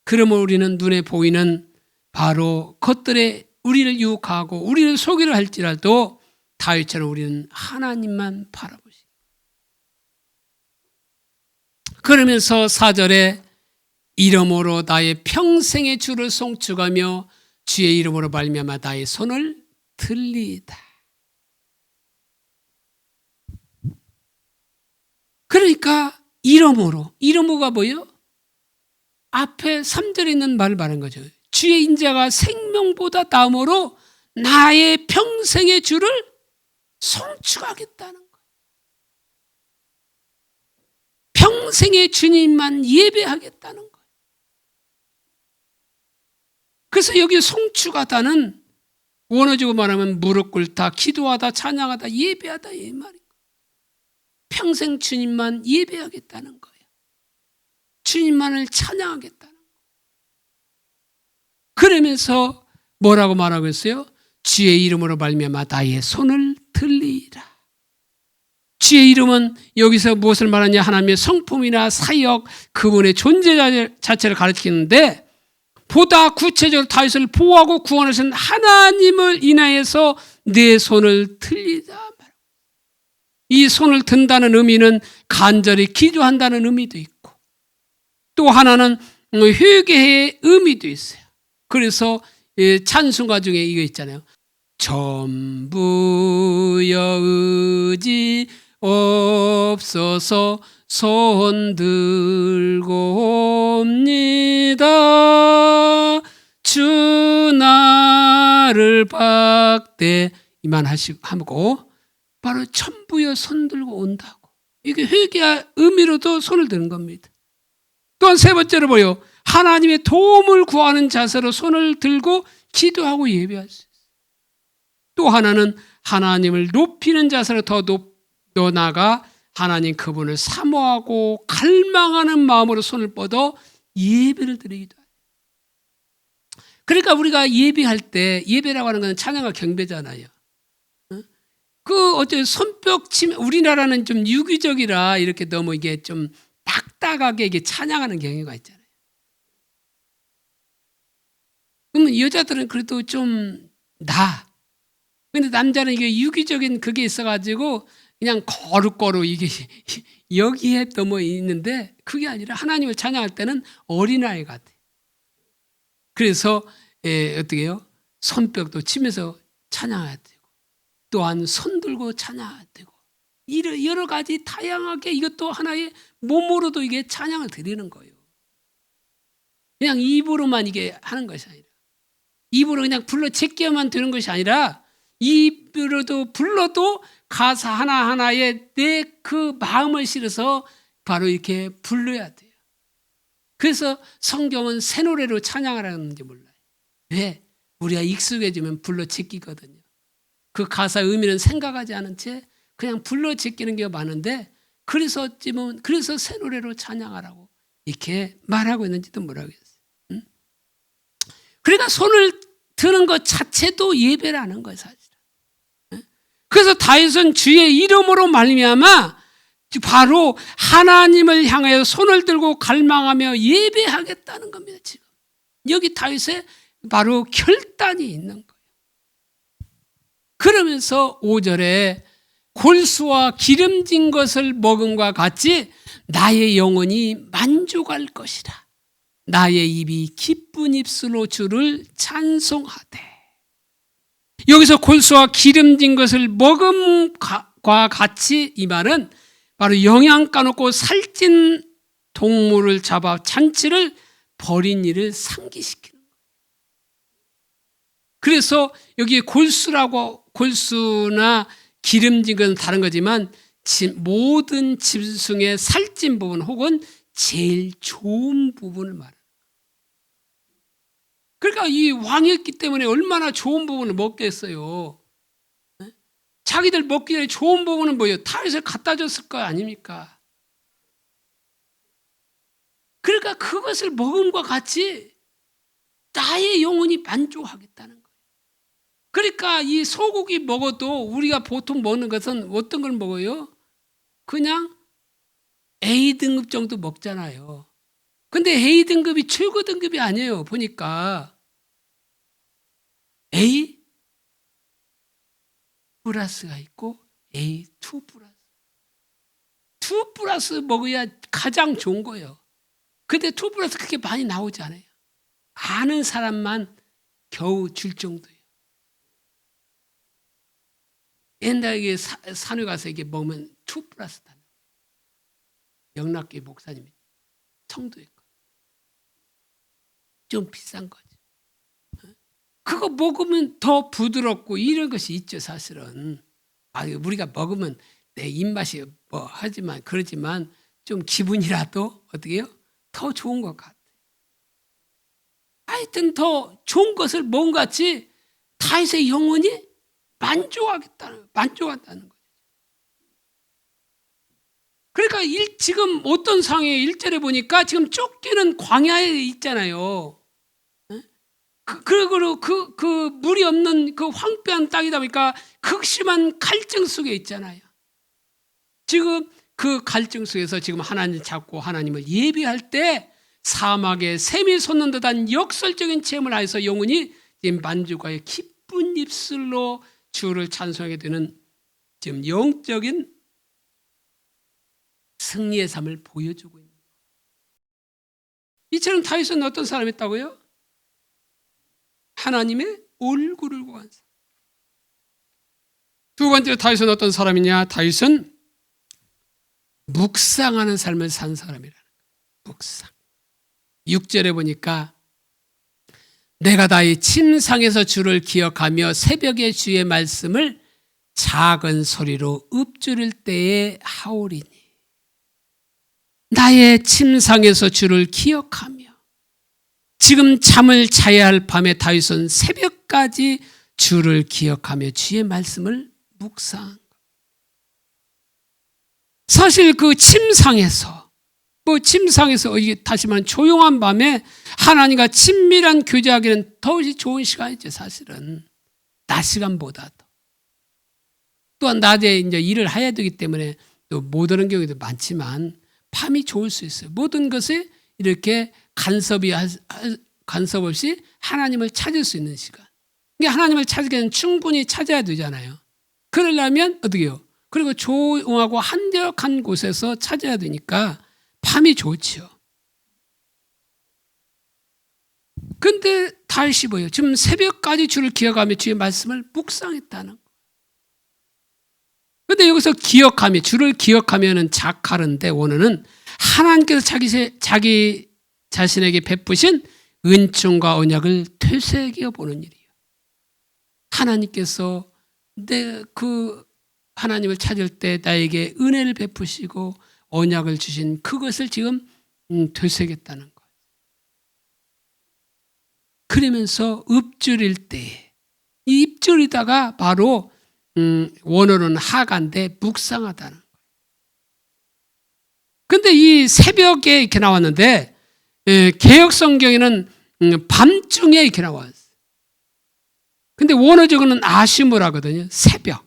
그러면 우리는 눈에 보이는 바로 것들에 우리를 유혹하고 우리를 속이려 할지라도 다윗처럼 우리는 하나님만 바라보시고, 그러면서 4절에 이름으로 나의 평생의 주를 송축하며 주의 이름으로 말미암아 나의 손을 들리이다. 그러니까 이름으로가 뭐예요? 앞에 3절에 있는 말을 말한 거죠. 주의 인자가 생명보다 나음으로 나의 평생의 주를 송축하겠다는 거예요. 평생의 주님만 예배하겠다는 거예요. 그래서 여기 송축하다는 원어적으로 말하면 무릎 꿇다, 기도하다, 찬양하다, 예배하다 이 말이에요. 평생 주님만 예배하겠다는 거예요. 주님만을 찬양하겠다는 거예요. 그러면서 뭐라고 말하고 있어요? 주의 이름으로 말미암아 나의 손을 들리라. 주의 이름은 여기서 무엇을 말하냐? 하나님의 성품이나 사역, 그분의 존재 자체를 가르치는데, 보다 구체적으로 다윗을 보호하고 구원하신 하나님을 인하여서 내 손을 들리다. 이 손을 든다는 의미는 간절히 기도한다는 의미도 있고, 또 하나는 회개의 의미도 있어요. 그래서 찬송가 중에 이거 있잖아요. 전부여 의지 없어서 손 들고 옵니다. 주 나를 박대 이만하고 바로 전부여 손 들고 온다고. 이게 회개의 의미로도 손을 드는 겁니다. 또한 세 번째로 뭐요? 하나님의 도움을 구하는 자세로 손을 들고 기도하고 예배할 수 있어요. 또 하나는 하나님을 높이는 자세로 더 나아가 하나님 그분을 사모하고 갈망하는 마음으로 손을 뻗어 예배를 드리기도 해요. 그러니까 우리가 예배할 때, 예배라고 하는 건 찬양과 경배잖아요. 어째 손뼉 치면, 우리나라는 좀 유기적이라 이렇게 너무 이게 좀 딱딱하게 이게 찬양하는 경우가 있잖아요. 그러면 여자들은 그래도 좀 근데 남자는 이게 유기적인 그게 있어가지고 그냥 거룩거룩 이게 여기에 너무 있는데, 그게 아니라 하나님을 찬양할 때는 어린아이 같아. 그래서 어떻게 해요? 손뼉도 치면서 찬양해야 되고, 또한 손 들고 찬양해야 되고, 여러 가지 다양하게 이것도 하나의 몸으로도 이게 찬양을 드리는 거예요. 그냥 입으로만 이게 하는 것이 아니라, 입으로 그냥 불러 제끼어만 되는 것이 아니라, 입으로도 불러도 가사 하나하나에 내 그 마음을 실어서 바로 이렇게 불러야 돼요. 그래서 성경은 새 노래로 찬양하라는지 몰라요. 왜? 우리가 익숙해지면 불러 제끼거든요. 그 가사 의미는 생각하지 않은 채 그냥 불러 제끼는 게 많은데, 그래서 새 노래로 찬양하라고 이렇게 말하고 있는지도 모르겠어요. 그러니까 손을 드는 것 자체도 예배라는 거예요, 사실은. 그래서 다윗은 주의 이름으로 말미암아 바로 하나님을 향하여 손을 들고 갈망하며 예배하겠다는 겁니다. 지금 여기 다윗의 바로 결단이 있는 거예요. 그러면서 5절에 골수와 기름진 것을 먹음과 같이 나의 영혼이 만족할 것이라. 나의 입이 기쁜 입술로 주를 찬송하되. 여기서 골수와 기름진 것을 먹음과 같이, 이 말은 바로 영양가 높고 살찐 동물을 잡아 잔치를 벌인 일을 상기시키는 거예요. 그래서 여기에 골수나 기름진 건 다른 거지만 모든 짐승의 살찐 부분 혹은 제일 좋은 부분을 말해요. 그러니까 이 왕이었기 때문에 얼마나 좋은 부분을 먹겠어요. 자기들 먹기 전에 좋은 부분은 뭐예요? 다윗을 갖다 줬을 거 아닙니까? 그러니까 그것을 먹음과 같이 나의 영혼이 만족하겠다는 거예요. 그러니까 이 소고기 먹어도 우리가 보통 먹는 것은 어떤 걸 먹어요? 그냥 A등급 정도 먹잖아요. 근데 A등급이 최고 등급이 아니에요. 보니까 A 플러스가 있고 A2 플러스. 2 플러스 먹어야 가장 좋은 거예요. 근데 2 플러스 그렇게 많이 나오지 않아요. 아는 사람만 겨우 줄 정도예요. 옛날에 산에 가서 이게 먹으면 2 플러스다. 영락교회 목사님이 청도에 좀 비싼 거죠. 그거 먹으면 더 부드럽고 이런 것이 있죠, 사실은. 우리가 먹으면 내 입맛이 하지만 그러지만 좀 기분이라도 어떻게 해요? 더 좋은 것 같아요. 하여튼 더 좋은 것을 먹은 것 같이 다윗의 영혼이 만족한다는 거죠. 그러니까 지금 어떤 상황에 1절에 보니까 지금 쫓기는 광야에 있잖아요. 그리고 그 물이 없는 그 황폐한 땅이다 보니까 극심한 갈증 속에 있잖아요. 지금 그 갈증 속에서 지금 하나님 찾고 하나님을 예배할 때 사막에 샘이 솟는 듯한 역설적인 체험을 하여서 영혼이 지금 만족하여 기쁜 입술로 주를 찬송하게 되는 지금 영적인 승리의 삶을 보여주고 있는 거예요. 이처럼 다윗은 어떤 사람이었다고요? 하나님의 얼굴을 구한 사람. 두 번째로 다윗은 어떤 사람이냐? 다윗은 묵상하는 삶을 산 사람이라는 거예요. 묵상. 6절에 보니까 내가 나의 침상에서 주를 기억하며 새벽에 주의 말씀을 작은 소리로 읊조릴 때에 하오리니. 나의 침상에서 주를 기억하며 지금 잠을 자야 할 밤에 다윗은 새벽까지 주를 기억하며 주의 말씀을 묵상한 것. 사실 그 침상에서 이게 다시 말하면 조용한 밤에 하나님과 친밀한 교제하기는 더욱 좋은 시간이죠. 사실은 낮 시간보다도. 또한 낮에 이제 일을 해야 되기 때문에 또 못 오는 경우도 많지만 밤이 좋을 수 있어요. 모든 것에 이렇게 간섭 없이 하나님을 찾을 수 있는 시간. 그러니까 하나님을 찾기에는 충분히 찾아야 되잖아요. 그러려면 어떻게 해요? 그리고 조용하고 한적한 곳에서 찾아야 되니까 밤이 좋죠. 근데 다윗이 뭐예요? 지금 새벽까지 주를 기억하며 주의 말씀을 묵상했다는 거예요. 근데 여기서 기억하며, 주를 기억하면은 작하는데 원어는 하나님께서 자기 자신에게 베푸신 은총과 언약을 되새겨 보는 일이에요. 하나님께서 하나님을 찾을 때 나에게 은혜를 베푸시고 언약을 주신 그것을 지금 되새겼다는 거예요. 그러면서 읊조릴 때, 이 읊조리다가 바로 원어는 하가인데 묵상하다는 거예요. 근데 이 새벽에 이렇게 나왔는데 개역 성경에는 밤중에 이렇게 나왔어요. 근데 원어적으로는 아시모라거든요. 새벽.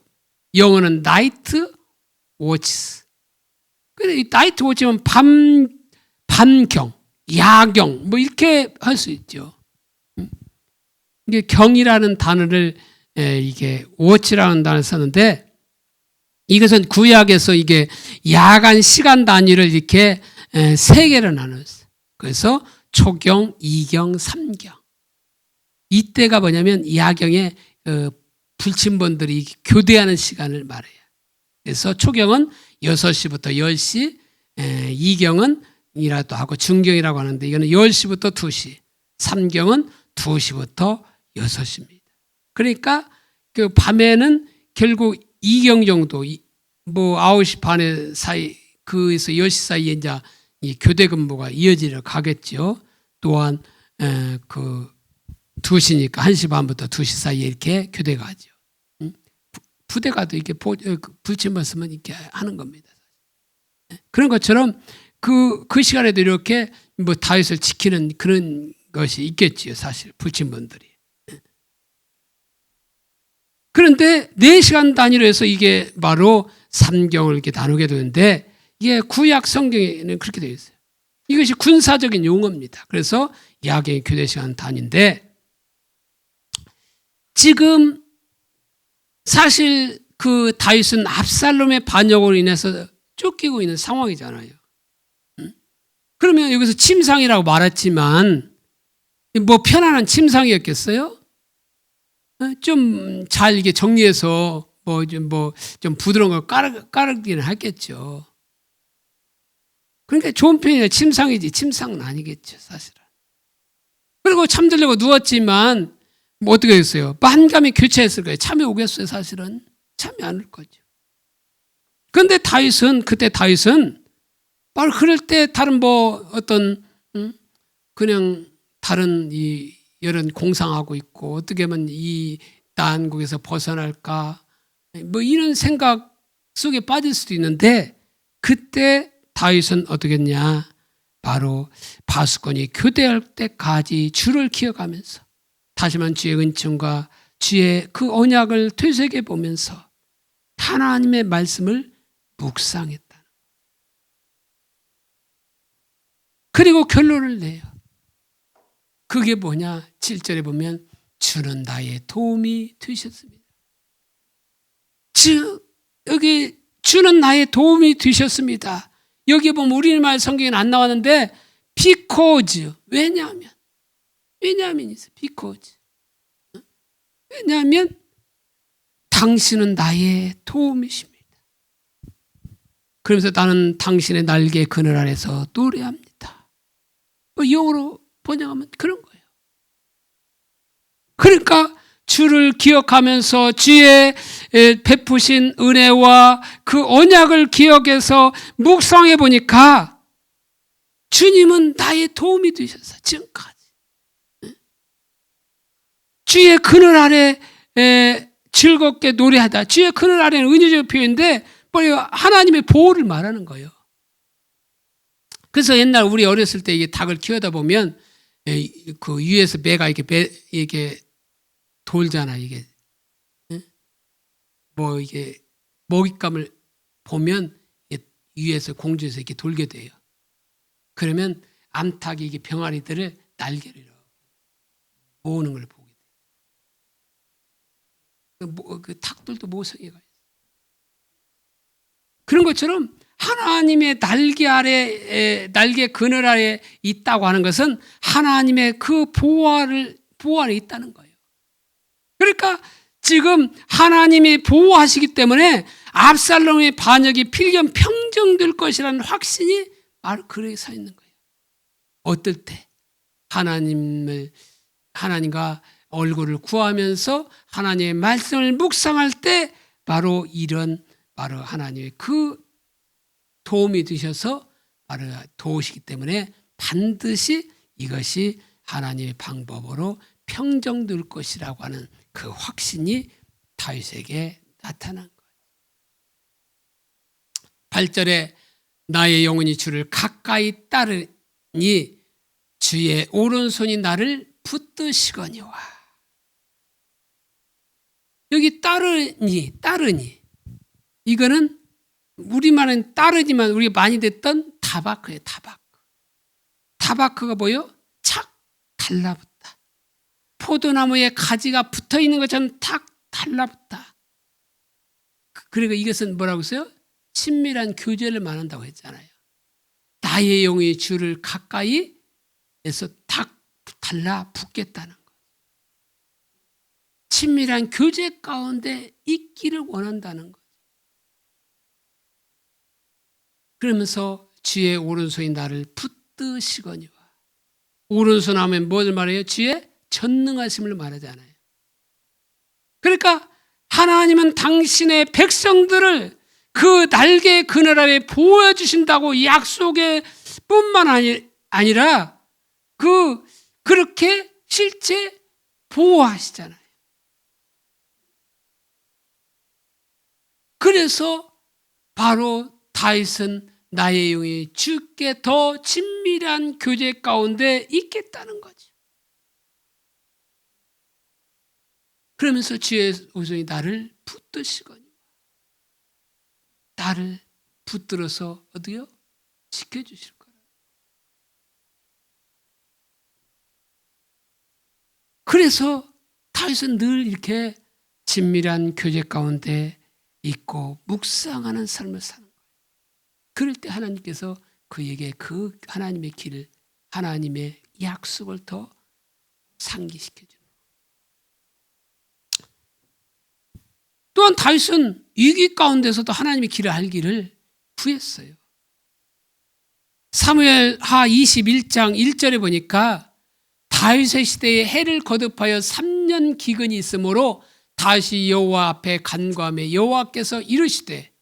영어는 나이트 워치스. 근데 이 나이트 워치면 밤경, 야경 뭐 이렇게 할 수 있죠. 이게 경이라는 단어를 이게 워치라는 단어를 썼는데 이것은 구약에서 이게 야간 시간 단위를 이렇게 세 개로 나눴어요. 그래서 초경, 이경, 삼경. 이때가 뭐냐면 야경에 불침번들이 교대하는 시간을 말해요. 그래서 초경은 6시부터 10시, 이경은 삼경이라도 하고 중경이라고 하는데 이거는 10시부터 2시, 삼경은 2시부터 6시입니다. 그러니까 그 밤에는 결국 2경 정도, 뭐 9시 반에 사이, 그에서 10시 사이에 이제 이 교대 근무가 이어지려 가겠죠. 또한 그 2시니까 1시 반부터 2시 사이에 이렇게 교대가 하죠. 부대가도 이렇게 불침을 쓰면 이렇게 하는 겁니다. 그런 것처럼 그 시간에도 이렇게 뭐 다윗을 지키는 그런 것이 있겠지요. 사실 불침분들이. 그런데 4시간 단위로 해서 이게 바로 삼경을 이렇게 나누게 되는데 이게 구약 성경에는 그렇게 되어 있어요. 이것이 군사적인 용어입니다. 그래서 야경의 교대 시간 단위인데 지금 사실 그 다윗은 압살롬의 반역으로 인해서 쫓기고 있는 상황이잖아요. 그러면 여기서 침상이라고 말했지만 뭐 편안한 침상이었겠어요? 좀 잘 이게 정리해서 뭐 좀 부드러운 걸 깔기는 했겠죠. 그러니까 좋은 편이야. 침상이지 침상은 아니겠죠, 사실은. 그리고 잠들려고 누웠지만 뭐 어떻게 했어요? 만감이 교체했을 거예요. 잠이 오겠어요, 사실은? 잠이 안 올 거죠. 그런데 그때 다윗은 바로 그럴 때 다른 뭐 어떤 그냥 다른 이 이런 공상하고 있고 어떻게 하면 이 난국에서 벗어날까 뭐 이런 생각 속에 빠질 수도 있는데 그때 다윗은 어떻게 했냐? 바로 바수건이 교대할 때까지 주를 기억하면서 다시 한번 주의 은총과 주의 그 언약을 되새겨 보면서 하나님의 말씀을 묵상했다. 그리고 결론을 내요. 그게 뭐냐? 7절에 보면 주는 나의 도움이 되셨습니다. 여기 주는 나의 도움이 되셨습니다. 여기 보면 우리말 성경에는 안 나왔는데 because 왜냐하면 있어요. because 왜냐하면 당신은 나의 도움이십니다. 그러면서 나는 당신의 날개 그늘 아래서 노래합니다. 영어로 번역하면 그런 거예요. 그러니까 주를 기억하면서 주의 베푸신 은혜와 그 언약을 기억해서 묵상해 보니까 주님은 나의 도움이 되셔서 지금까지 주의 그늘 아래 즐겁게 노래하다. 주의 그늘 아래는 은유적 표현인데 하나님의 보호를 말하는 거예요. 그래서 옛날 우리 어렸을 때 이게 닭을 키우다 보면 그 위에서 매가 이렇게 돌잖아. 이게 뭐 이게 먹잇감을 보면 위에서 공중에서 이렇게 돌게 돼요. 그러면 암탉이 이게 병아리들을 날개를 모으는 걸 보게 돼요. 그 닭들도 모성애가 있어요. 그런 것처럼 하나님의 날개 그늘 아래 있다고 하는 것은 하나님의 그 보호 안에 있다는 거예요. 그러니까 지금 하나님이 보호하시기 때문에 압살롬의 반역이 필경 평정될 것이라는 확신이 바로 그렇게 서 있는 거예요. 어떨 때 하나님과 얼굴을 구하면서 하나님의 말씀을 묵상할 때 바로 하나님의 그 도움이 되셔서 바로 도우시기 때문에 반드시 이것이 하나님의 방법으로 평정될 것이라고 하는 그 확신이 다윗에게 나타난 거예요. 8절에 나의 영혼이 주를 가까이 따르니 주의 오른손이 나를 붙드시거니와. 여기 따르니 이거는 우리말은 따르지만 우리가 많이 듣던 타바크예요. 타바크가 뭐예요? 착 달라붙다. 포도나무에 가지가 붙어있는 것처럼 탁 달라붙다. 그리고 이것은 뭐라고 했어요? 친밀한 교제를 말한다고 했잖아요. 나의 영이 주를 가까이 해서 탁 달라붙겠다는 것. 친밀한 교제 가운데 있기를 원한다는 것. 그러면서 주의 오른손이 나를 붙드시거니와. 오른손 하면 뭘 말해요? 주의 전능하심을 말하잖아요. 그러니까 하나님은 당신의 백성들을 그 날개 그늘 아래 보호해주신다고 약속의 뿐만 아니라 그렇게 실제 보호하시잖아요. 그래서 바로 다윗은 나의 영이 주께 더 친밀한 교제 가운데 있겠다는 거죠. 그러면서 주의 오른손이 나를 붙드시거니 나를 붙들어서 어디요? 지켜주실 거라. 그래서 다윗은 늘 이렇게 친밀한 교제 가운데 있고 묵상하는 삶을 사는 거예요. 그럴 때 하나님께서 그에게 그 하나님의 길을, 하나님의 약속을 더 상기시켜 주는 거예요. 또한 다윗은 위기 가운데서도 하나님의 길을 알기를 구했어요. 사무엘하 21장 1절에 보니까 다윗의 시대에 해를 거듭하여 3년 기근이 있으므로 다윗이 여호와 앞에 간구하며 여호와께서 이르시되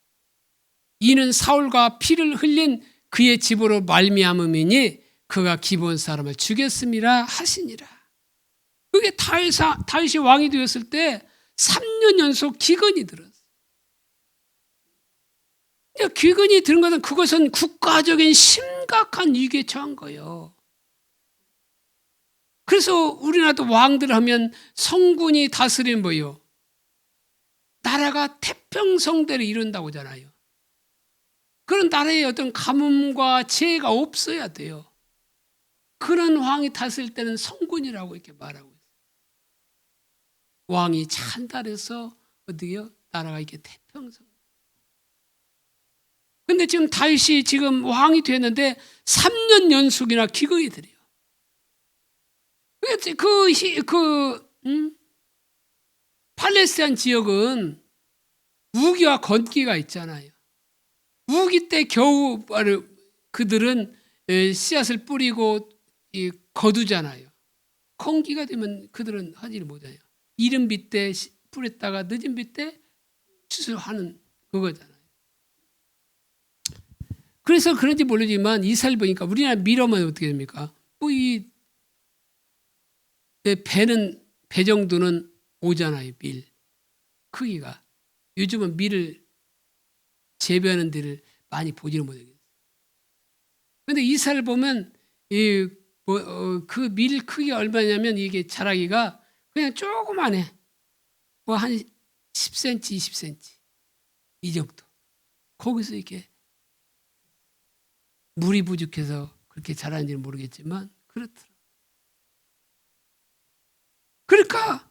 이는 사울과 피를 흘린 그의 집으로 말미암음이니 그가 기브온 사람을 죽였음이라 하시니라. 그게 다윗이 왕이 되었을 때 3년 연속 기근이 들었어요. 기근이 들은 것은 그것은 국가적인 심각한 위기에 처한 거예요. 그래서 우리나라도 왕들 하면 성군이 다스리는 뭐예요? 나라가 태평성대를 이룬다고 하잖아요. 그런 나라에 어떤 가뭄과 재해가 없어야 돼요. 그런 왕이 다스릴 때는 성군이라고 이렇게 말하고 있어요. 왕이 찬달해서 어디요? 나라가 이렇게 태평성. 근데 지금 다윗이 지금 왕이 됐는데 3년 연속이나 기근이 들어요. 팔레스타인 지역은 우기와 건기가 있잖아요. 우기 때 겨우 그들은 씨앗을 뿌리고 거두잖아요. 건기가 되면 그들은 하지를 못해요. 이른 비 때 뿌렸다가 늦은 비 때 추수하는 그거잖아요. 그래서 그런지 모르지만 이스라엘 보니까 우리나라 밀어면 어떻게 됩니까? 이 배는 배 정도는 오잖아요. 밀 크기가. 요즘은 밀을 재배하는 데를 많이 보지를 못하겠어요. 그런데 이스라엘 보면 그 밀 크기가 얼마냐면 이게 자라기가 그냥 조그만해. 뭐 한 10cm, 20cm 이 정도. 거기서 이렇게 물이 부족해서 그렇게 자라는지는 모르겠지만 그렇더라고요. 그러니까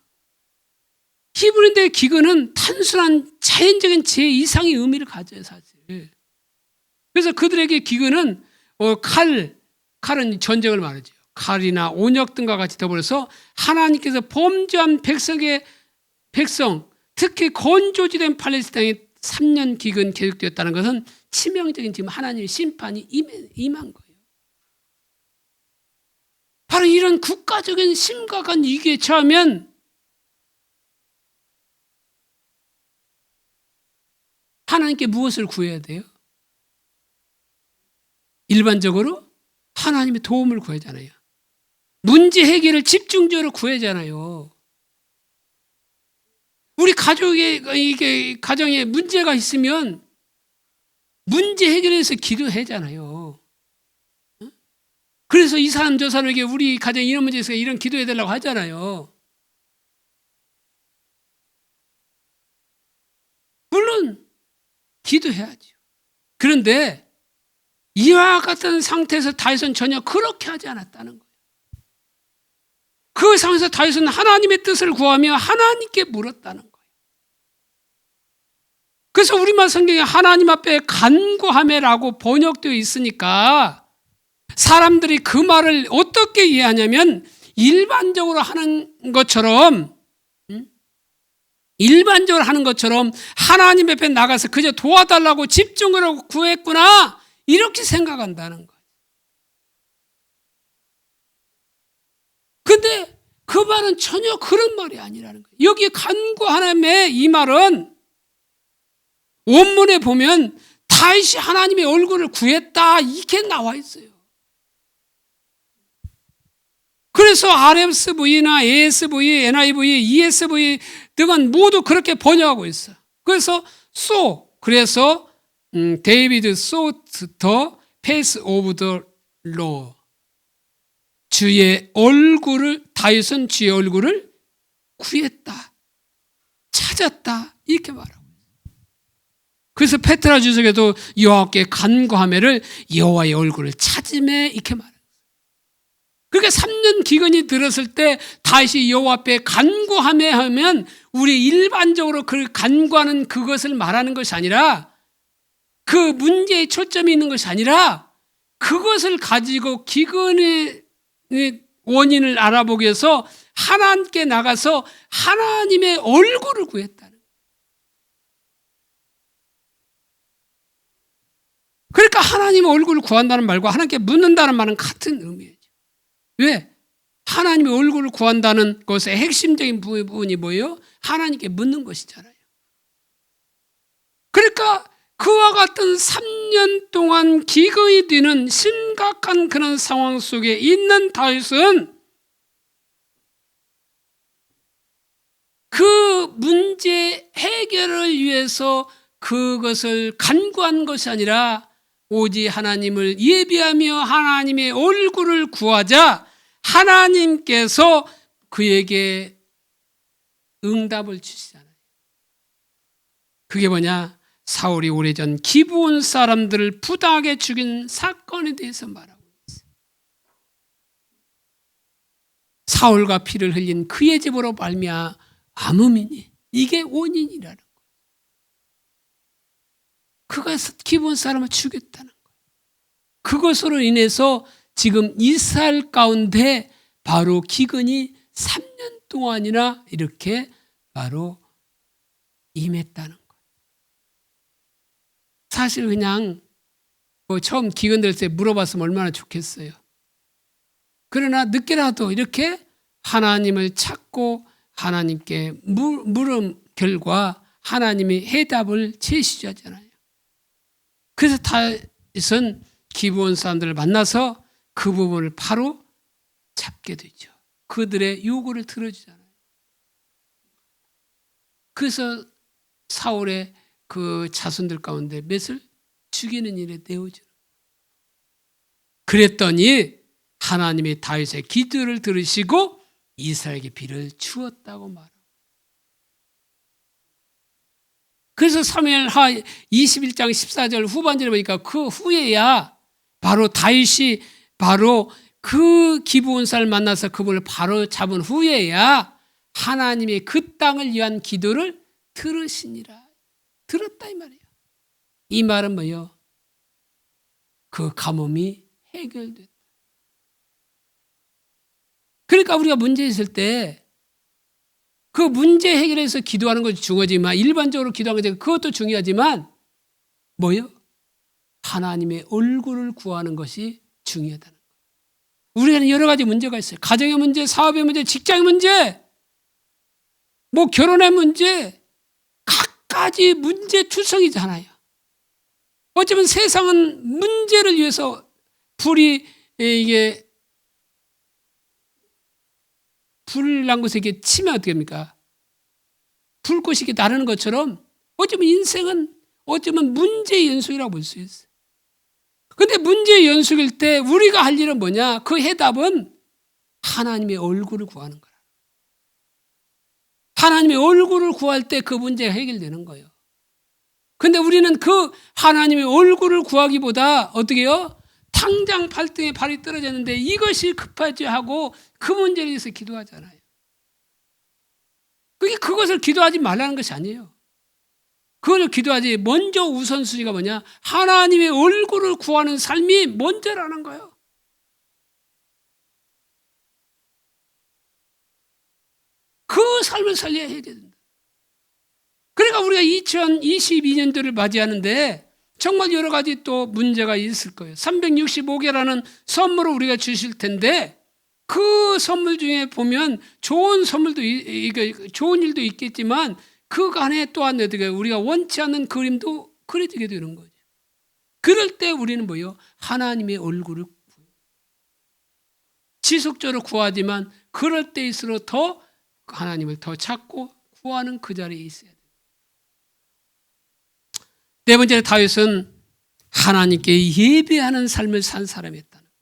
히브리인의 기근은 단순한 자연적인 재 이상의 의미를 가져요, 사실. 그래서 그들에게 기근은 칼은 전쟁을 말하죠. 칼이나 온역 등과 같이 더불어서 하나님께서 범죄한 백성, 특히 건조지된 팔레스타인에 3년 기근 계속되었다는 것은 치명적인 지금 하나님의 심판이 임한 거예요. 바로 이런 국가적인 심각한 위기에 처하면 하나님께 무엇을 구해야 돼요? 일반적으로 하나님의 도움을 구하잖아요. 문제 해결을 집중적으로 구하잖아요. 우리 가정에 문제가 있으면 문제 해결해서 기도하잖아요. 그래서 이 사람 저 사람에게 우리 가정에 이런 문제 있어서 이런 기도해 달라고 하잖아요. 물론 기도해야죠. 그런데 이와 같은 상태에서 다윗은 전혀 그렇게 하지 않았다는 거예요. 그 상황에서 다윗은 하나님의 뜻을 구하며 하나님께 물었다는 거예요. 그래서 우리말 성경에 하나님 앞에 간구하며라고 번역되어 있으니까 사람들이 그 말을 어떻게 이해하냐면 일반적으로 하는 것처럼 하나님 앞에 나가서 그저 도와달라고 집중을 하고 구했구나 이렇게 생각한다는 거예요. 근데 그 말은 전혀 그런 말이 아니라는 거예요. 여기 간구하남의 이 말은 원문에 보면 다윗이 하나님의 얼굴을 구했다 이렇게 나와 있어요. 그래서 RSV나 ASV, NIV, ESV 등은 모두 그렇게 번역하고 있어요. 그래서 그래서 데이비드 sought the face of the Lord. 주의 얼굴을, 다윗은 주의 얼굴을 구했다, 찾았다 이렇게 말하고 있어요. 그래서 페트라 주석에도 여호와께 간구하매를 여호와의 얼굴을 찾음에 이렇게 말해요. 그러니까 3년 기근이 들었을 때 다시 여호와 앞에 간구하매 하면 우리 일반적으로 그 간구하는 그것을 말하는 것이 아니라 그 문제에 초점이 있는 것이 아니라 그것을 가지고 기근의 원인을 알아보기 위해서 하나님께 나가서 하나님의 얼굴을 구했다는 거예요. 그러니까 하나님의 얼굴을 구한다는 말과 하나님께 묻는다는 말은 같은 의미예요. 왜? 하나님의 얼굴을 구한다는 것의 핵심적인 부분이 뭐예요? 하나님께 묻는 것이잖아요. 그러니까 그와 같은 3년 동안 기근이 되는 심각한 그런 상황 속에 있는 다윗은 그 문제 해결을 위해서 그것을 간구한 것이 아니라 오직 하나님을 예비하며 하나님의 얼굴을 구하자 하나님께서 그에게 응답을 주시잖아요. 그게 뭐냐? 사울이 오래전 기브온 사람들을 부당하게 죽인 사건에 대해서 말하고 있어요. 사울과 피를 흘린 그의 집으로 말미암음이니 이게 원인이라는 거예요. 그가 기브온 사람을 죽였다는 거예요. 그것으로 인해서 지금 이스라엘 가운데 바로 기근이 3년 동안이나 이렇게 바로 임했다는 거예요. 사실 그냥 처음 기근 될 때 물어봤으면 얼마나 좋겠어요. 그러나 늦게라도 이렇게 하나님을 찾고 하나님께 물은 결과 하나님이 해답을 제시하잖아요. 그래서 다윗은 기브온 사람들을 만나서 그 부분을 바로 잡게 되죠. 그들의 요구를 들어주잖아요. 그래서 사울의 그 자손들 가운데 몇을 죽이는 일에 내어주는. 그랬더니 하나님이 다윗의 기도를 들으시고 이스라엘에게 비를 주었다고 말합니다. 그래서 사무엘하 21장 14절 후반절에 보니까 그 후에야 바로 다윗이 바로 그 기브온 사람을 만나서 그분을 바로 잡은 후에야 하나님의 그 땅을 위한 기도를 들으시니라. 들었다 이 말이에요. 이 말은 뭐예요? 그 가뭄이 해결됐다. 그러니까 우리가 문제 있을 때 그 문제 해결해서 기도하는 것이 중요하지만 일반적으로 기도하는 것이 그것도 중요하지만 뭐예요? 하나님의 얼굴을 구하는 것이 중요하다는 거예요. 우리에게는 여러 가지 문제가 있어요. 가정의 문제, 사업의 문제, 직장의 문제, 뭐 결혼의 문제, 각가지 문제 투성이잖아요. 어쩌면 세상은 문제를 위해서 이게 불 난 곳에 이렇게 치면 어떻게 합니까? 불꽃이 이렇게 나르는 것처럼 어쩌면 인생은 어쩌면 문제의 연속이라고 볼 수 있어요. 그런데 문제의 연속일 때 우리가 할 일은 뭐냐? 그 해답은 하나님의 얼굴을 구하는 거라. 하나님의 얼굴을 구할 때 그 문제가 해결되는 거예요. 그런데 우리는 그 하나님의 얼굴을 구하기보다 어떻게 해요? 당장 발등에 발이 떨어졌는데 이것이 급하지 하고 그 문제를 위해서 기도하잖아요. 그것을 기도하지 말라는 것이 아니에요. 그걸 기도하지 먼저 우선순위가 뭐냐? 하나님의 얼굴을 구하는 삶이 먼저라는 거예요. 그 삶을 살려야 해야 된다. 그러니까 우리가 2022년도를 맞이하는데 정말 여러 가지 또 문제가 있을 거예요. 365개라는 선물을 우리가 주실 텐데 그 선물 중에 보면 좋은 선물도 좋은 일도 있겠지만 그 안에 또한 어떻게 우리가 원치 않는 그림도 그려지게 되는 거죠. 그럴 때 우리는 뭐예요? 하나님의 얼굴을 지속적으로 구하지만 그럴 때일수록 더 하나님을 더 찾고 구하는 그 자리에 있어야 돼요. 네 번째로 다윗은 하나님께 예배하는 삶을 산 사람이었다는 거예요.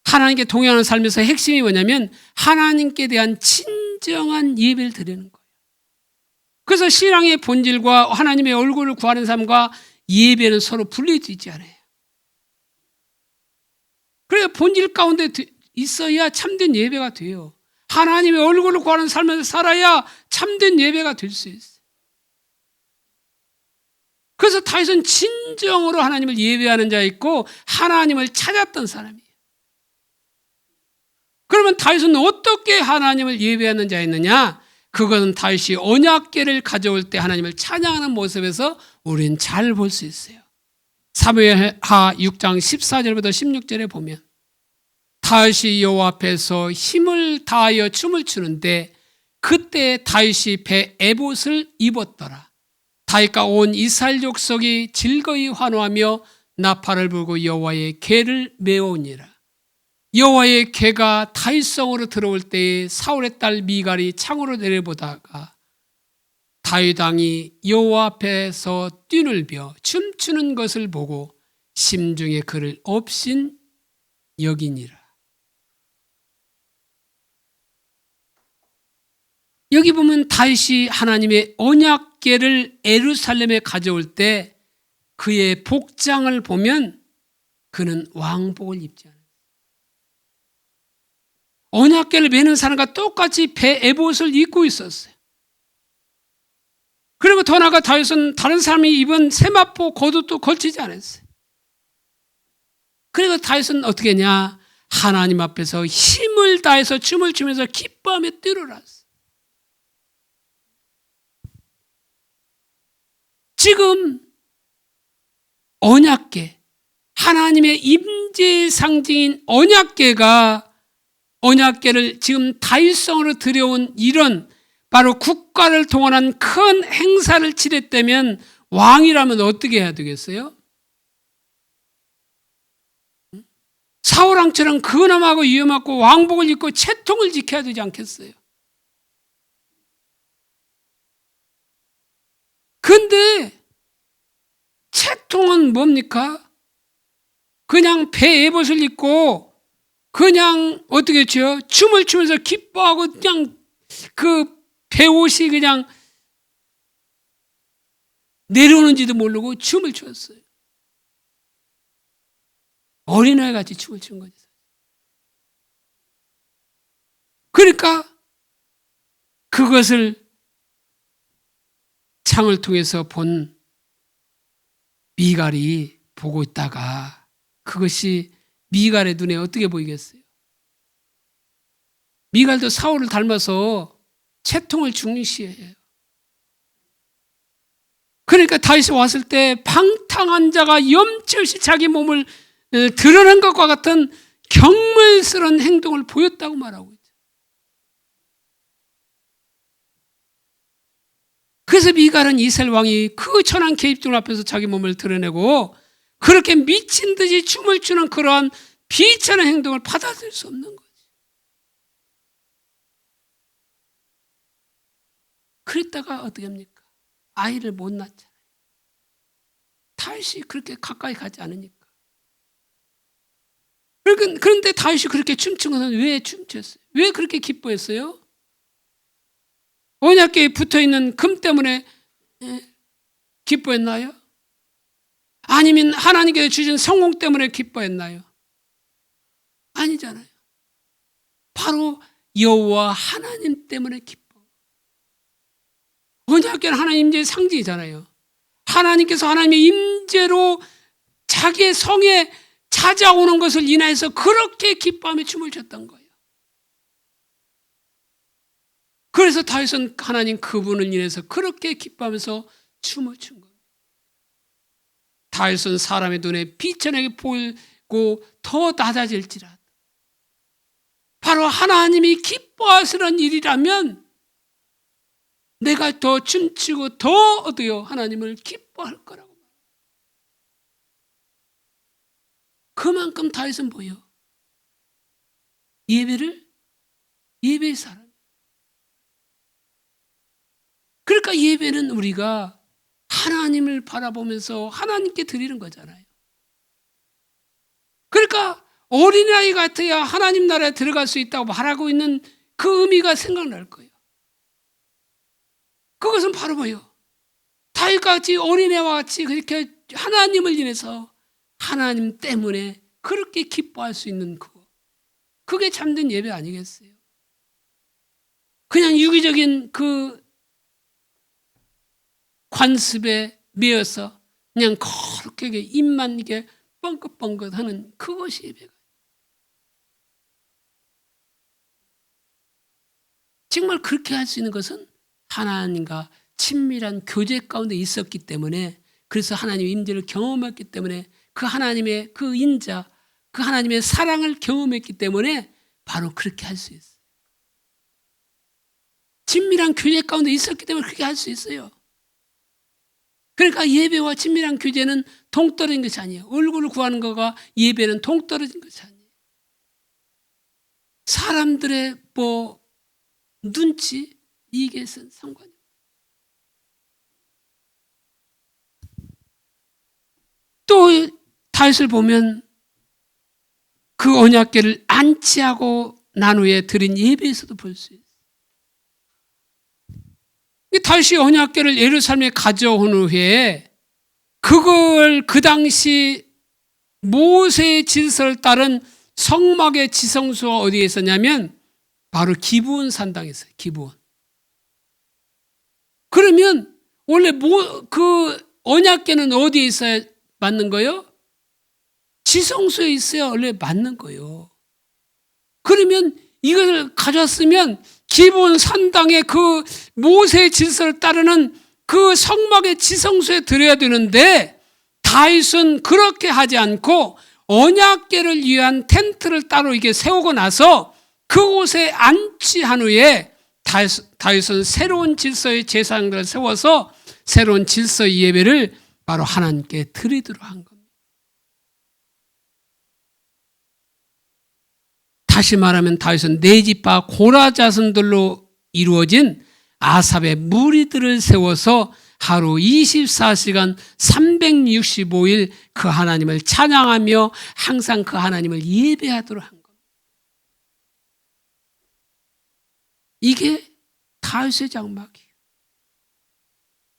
하나님께 동행하는 삶에서 핵심이 뭐냐면 하나님께 대한 진정한 예배를 드리는 거예요. 그래서 신앙의 본질과 하나님의 얼굴을 구하는 삶과 예배는 서로 분리되지 않아요. 그래야 본질 가운데 있어야 참된 예배가 돼요. 하나님의 얼굴을 구하는 삶을 살아야 참된 예배가 될 수 있어요. 그래서 다윗은 진정으로 하나님을 예배하는 자였고 하나님을 찾았던 사람이에요. 그러면 다윗은 어떻게 하나님을 예배하는 자였느냐? 그것은 다윗이 언약궤를 가져올 때 하나님을 찬양하는 모습에서 우리는 잘 볼 수 있어요. 사무엘하 6장 14절부터 16절에 보면 다윗이 여호와 앞에서 힘을 다하여 춤을 추는데 그때 다윗이 배 에봇을 입었더라. 다윗과 온 이스라엘 족속이 즐거이 환호하며 나팔을 불고 여호와의 궤를 메우니라. 여호와의 궤가 다윗성으로 들어올 때에 사울의 딸 미갈이 창으로 내려보다가 다윗 왕이 여호와 앞에서 뛰놀며 춤추는 것을 보고 심중에 그를 업신 여기니라. 여기 보면 다윗이 하나님의 언약궤를 예루살렘에 가져올 때 그의 복장을 보면 그는 왕복을 입지 않아요. 언약궤를 메는 사람과 똑같이 배 에봇을 입고 있었어요. 그리고 더 나아가 다윗은 다른 사람이 입은 세마포 겉옷도 걸치지 않았어요. 그리고 다윗은 어떻게 했냐? 하나님 앞에서 힘을 다해서 춤을 추면서 기뻐하며 뛰놀았어요. 지금 언약궤, 하나님의 임재의 상징인 언약궤를 지금 다윗성으로 들여온 이런 바로 국가를 동원한 큰 행사를 치렀다면 왕이라면 어떻게 해야 되겠어요? 사울왕처럼 근엄하고 위험하고 왕복을 입고 채통을 지켜야 되지 않겠어요? 근데 채통은 뭡니까? 그냥 배 에봇을 입고 그냥 어떻게 했죠? 춤을 추면서 기뻐하고 그냥 그 배옷이 그냥 내려오는지도 모르고 춤을 췄어요. 어린아이 같이 춤을 춘 거죠. 그러니까 그것을 창을 통해서 본 미갈이 보고 있다가 그것이 미갈의 눈에 어떻게 보이겠어요? 미갈도 사울을 닮아서 채통을 중시해요. 그러니까 다윗이 왔을 때 방탕한 자가 염치 없이 자기 몸을 드러낸 것과 같은 경물스러운 행동을 보였다고 말하고 있죠. 그래서 미갈은 이스라엘 왕이 그 천한 계집종 앞에서 자기 몸을 드러내고 그렇게 미친 듯이 춤을 추는 그러한 비천한 행동을 받아들일 수 없는 거지. 그랬다가 어떻게 합니까? 아이를 못 낳잖아요. 다윗이 그렇게 가까이 가지 않으니까. 그런데 다윗이 그렇게 춤춘 것은 왜 춤췄어요? 왜 그렇게 기뻐했어요? 언약궤에 붙어있는 금 때문에 기뻐했나요? 아니면 하나님께서 주신 성공 때문에 기뻐했나요? 아니잖아요. 바로 여호와 하나님 때문에 기뻐. 언약궤는 하나님 임재의 상징이잖아요. 하나님께서 하나님의 임재로 자기의 성에 찾아오는 것을 인하여서 그렇게 기뻐하며 춤을 췄던 거예요. 그래서 다윗은 하나님 그분을 인해서 그렇게 기뻐하면서 춤을 춘 겁니다. 다윗은 사람의 눈에 비천하게 보이고 더 낮아질지라도 바로 하나님이 기뻐하시는 일이라면 내가 더 춤추고 더 얻어요 하나님을 기뻐할 거라고. 그만큼 다윗은 뭐예요? 예배의 사람. 그러니까 예배는 우리가 하나님을 바라보면서 하나님께 드리는 거잖아요. 그러니까 어린아이 같아야 하나님 나라에 들어갈 수 있다고 말하고 있는 그 의미가 생각날 거예요. 그것은 바로 뭐예요? 다윗같이 어린애와 같이 그렇게 하나님을 인해서 하나님 때문에 그렇게 기뻐할 수 있는 그거. 그게 참된 예배 아니겠어요? 그냥 유기적인 그 관습에 매여서 그냥 그렇게 입만 이게 뻥긋뻥긋 하는 그것이 예배가. 정말 그렇게 할 수 있는 것은 하나님과 친밀한 교제 가운데 있었기 때문에, 그래서 하나님의 임재를 경험했기 때문에, 그 하나님의 그 인자, 그 하나님의 사랑을 경험했기 때문에 바로 그렇게 할 수 있어요. 친밀한 교제 가운데 있었기 때문에 그렇게 할 수 있어요. 그러니까 예배와 친밀한 교제는 동떨어진 것이 아니에요. 얼굴을 구하는 것과 예배는 동떨어진 것이 아니에요. 사람들의 뭐 눈치 이게 상관이. 또 다윗을 보면 그 언약궤를 안치하고 난 후에 드린 예배에서도 볼 수 있어요. 다윗이 언약궤를 예루살렘에 가져온 후에 그걸 그 당시 모세의 질서를 따른 성막의 지성소가 어디에 있었냐면 바로 기브온 산당에 있어요. 기브온. 그러면 원래 그 언약궤는 어디에 있어야 맞는 거예요? 지성소에 있어야 원래 맞는 거예요. 그러면 이것을 가져왔으면 기브온 산당의 그 모세의 질서를 따르는 그 성막의 지성소에 들어야 되는데 다윗은 그렇게 하지 않고 언약궤를 위한 텐트를 따로 이게 세우고 나서 그곳에 안치한 후에 다윗은 새로운 질서의 제사장들을 세워서 새로운 질서의 예배를 바로 하나님께 드리도록 한 겁니다. 다시 말하면 다윗은 네 집파 고라 자손들로 이루어진 아삽의 무리들을 세워서 하루 24시간 365일 그 하나님을 찬양하며 항상 그 하나님을 예배하도록 한 겁니다. 이게 다윗의 장막이에요.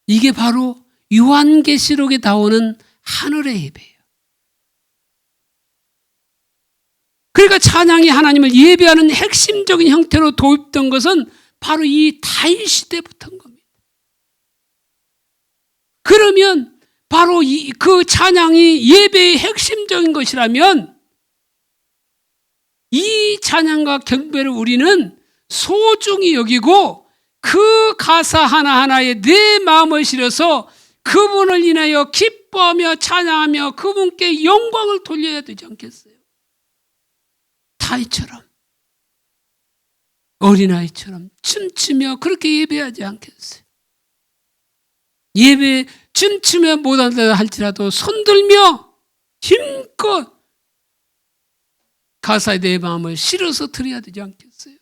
이게 바로 요한계시록에 나오는 하늘의 예배예요. 그러니까 찬양이 하나님을 예배하는 핵심적인 형태로 도입된 것은 바로 이 다윗 시대부터인 겁니다. 그러면 바로 그 찬양이 예배의 핵심적인 것이라면 이 찬양과 경배를 우리는 소중히 여기고 그 가사 하나하나에 내 마음을 실어서 그분을 인하여 기뻐하며 찬양하며 그분께 영광을 돌려야 되지 않겠어요? 다윗처럼 어린아이처럼 춤추며 그렇게 예배하지 않겠어요? 예배 춤추며 못한다 할지라도 손들며 힘껏 가사에 내 마음을 실어서 드려야 되지 않겠어요?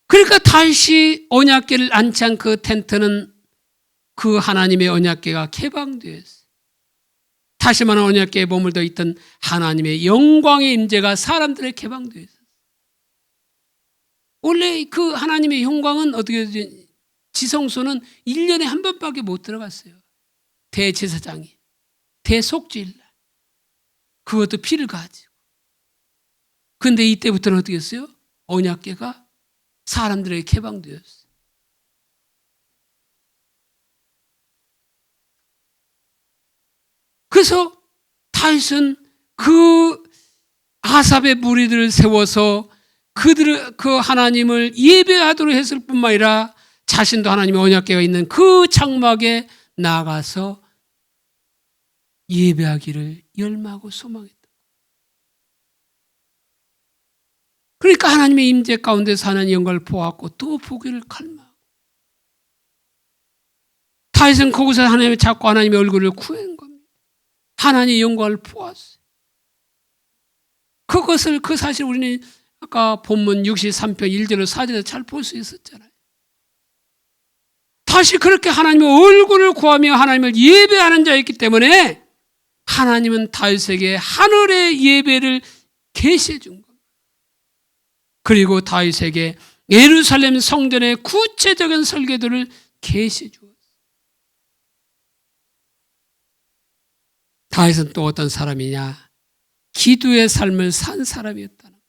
그러니까 다윗이 언약궤를 안치한 그 텐트는 그 하나님의 언약궤가 개방되었어요. 다시 말하면 언약궤에 머물러 있던 하나님의 영광의 임재가 사람들의 개방되어 있었어요. 원래 그 하나님의 영광은 어떻게 지성소는 1년에 한 번밖에 못 들어갔어요. 대제사장이 대속죄일 날 그것도 피를 가지고. 근데 이때부터는 어떻게 했어요? 언약궤가 사람들에게 개방되었어요. 그래서 다윗은 그 아삽의 무리들을 세워서 그 하나님을 예배하도록 했을 뿐만 아니라 자신도 하나님의 언약궤가 있는 그 장막에 나가서 예배하기를 열망하고 소망했다. 그러니까 하나님의 임재 가운데서 하나님의 영광을 보았고 또 보기를 갈망하고, 다윗은 거기서 하나님의 자꾸 하나님의 얼굴을 구한 겁니다. 하나님의 영광을 보았어요. 그것을, 그 사실 우리는 아까 본문 63편 1절로 4절에서 잘 볼 수 있었잖아요. 다시 그렇게 하나님의 얼굴을 구하며 하나님을 예배하는 자였기 때문에 하나님은 다윗에게 하늘의 예배를 계시해 준 겁니다. 그리고 다윗에게 예루살렘 성전의 구체적인 설계도를 계시해 주었어요. 다윗은 또 어떤 사람이냐? 기도의 삶을 산 사람이었다는 거예요.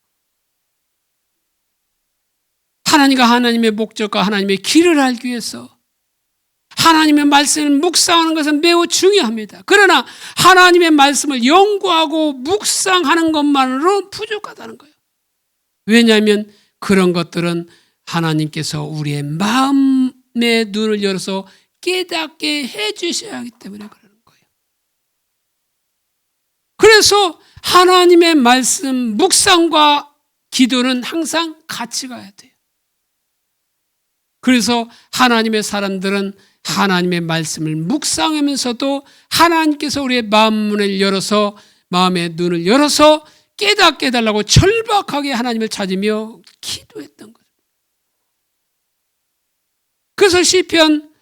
하나님과 하나님의 목적과 하나님의 길을 알기 위해서 하나님의 말씀을 묵상하는 것은 매우 중요합니다. 그러나 하나님의 말씀을 연구하고 묵상하는 것만으로 부족하다는 거예요. 왜냐하면 그런 것들은 하나님께서 우리의 마음의 눈을 열어서 깨닫게 해 주셔야 하기 때문에 그러는 거예요. 그래서 하나님의 말씀 묵상과 기도는 항상 같이 가야 돼요. 그래서 하나님의 사람들은 하나님의 말씀을 묵상하면서도 하나님께서 우리의 마음문을 열어서, 마음의 눈을 열어서 깨닫게 해달라고 절박하게 하나님을 찾으며 기도했던 거죠. 그래서 시편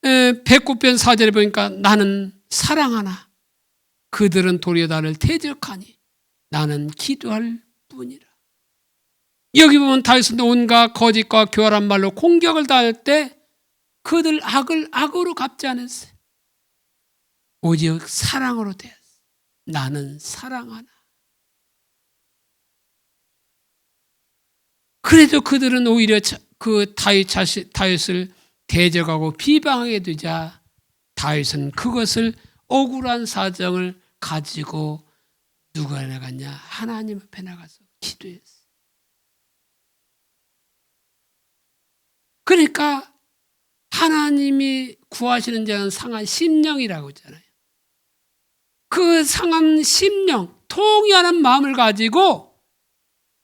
109편 4절에 보니까 나는 사랑하나 그들은 도리어 나를 대적하니 나는 기도할 뿐이라. 여기 보면 다윗은 온갖 거짓과 교활한 말로 공격을 당할 때 그들 악을 악으로 갚지 않았어요. 오직 사랑으로 대했어요. 나는 사랑하나. 그래도 그들은 오히려 그 다윗을 대적하고 비방하게 되자 다윗은 그것을 억울한 사정을 가지고 누가 나갔냐? 하나님 앞에 나가서 기도했어요. 그러니까 하나님이 구하시는 자는 상한 심령이라고 하잖아요. 그 상한 심령, 통회하는 마음을 가지고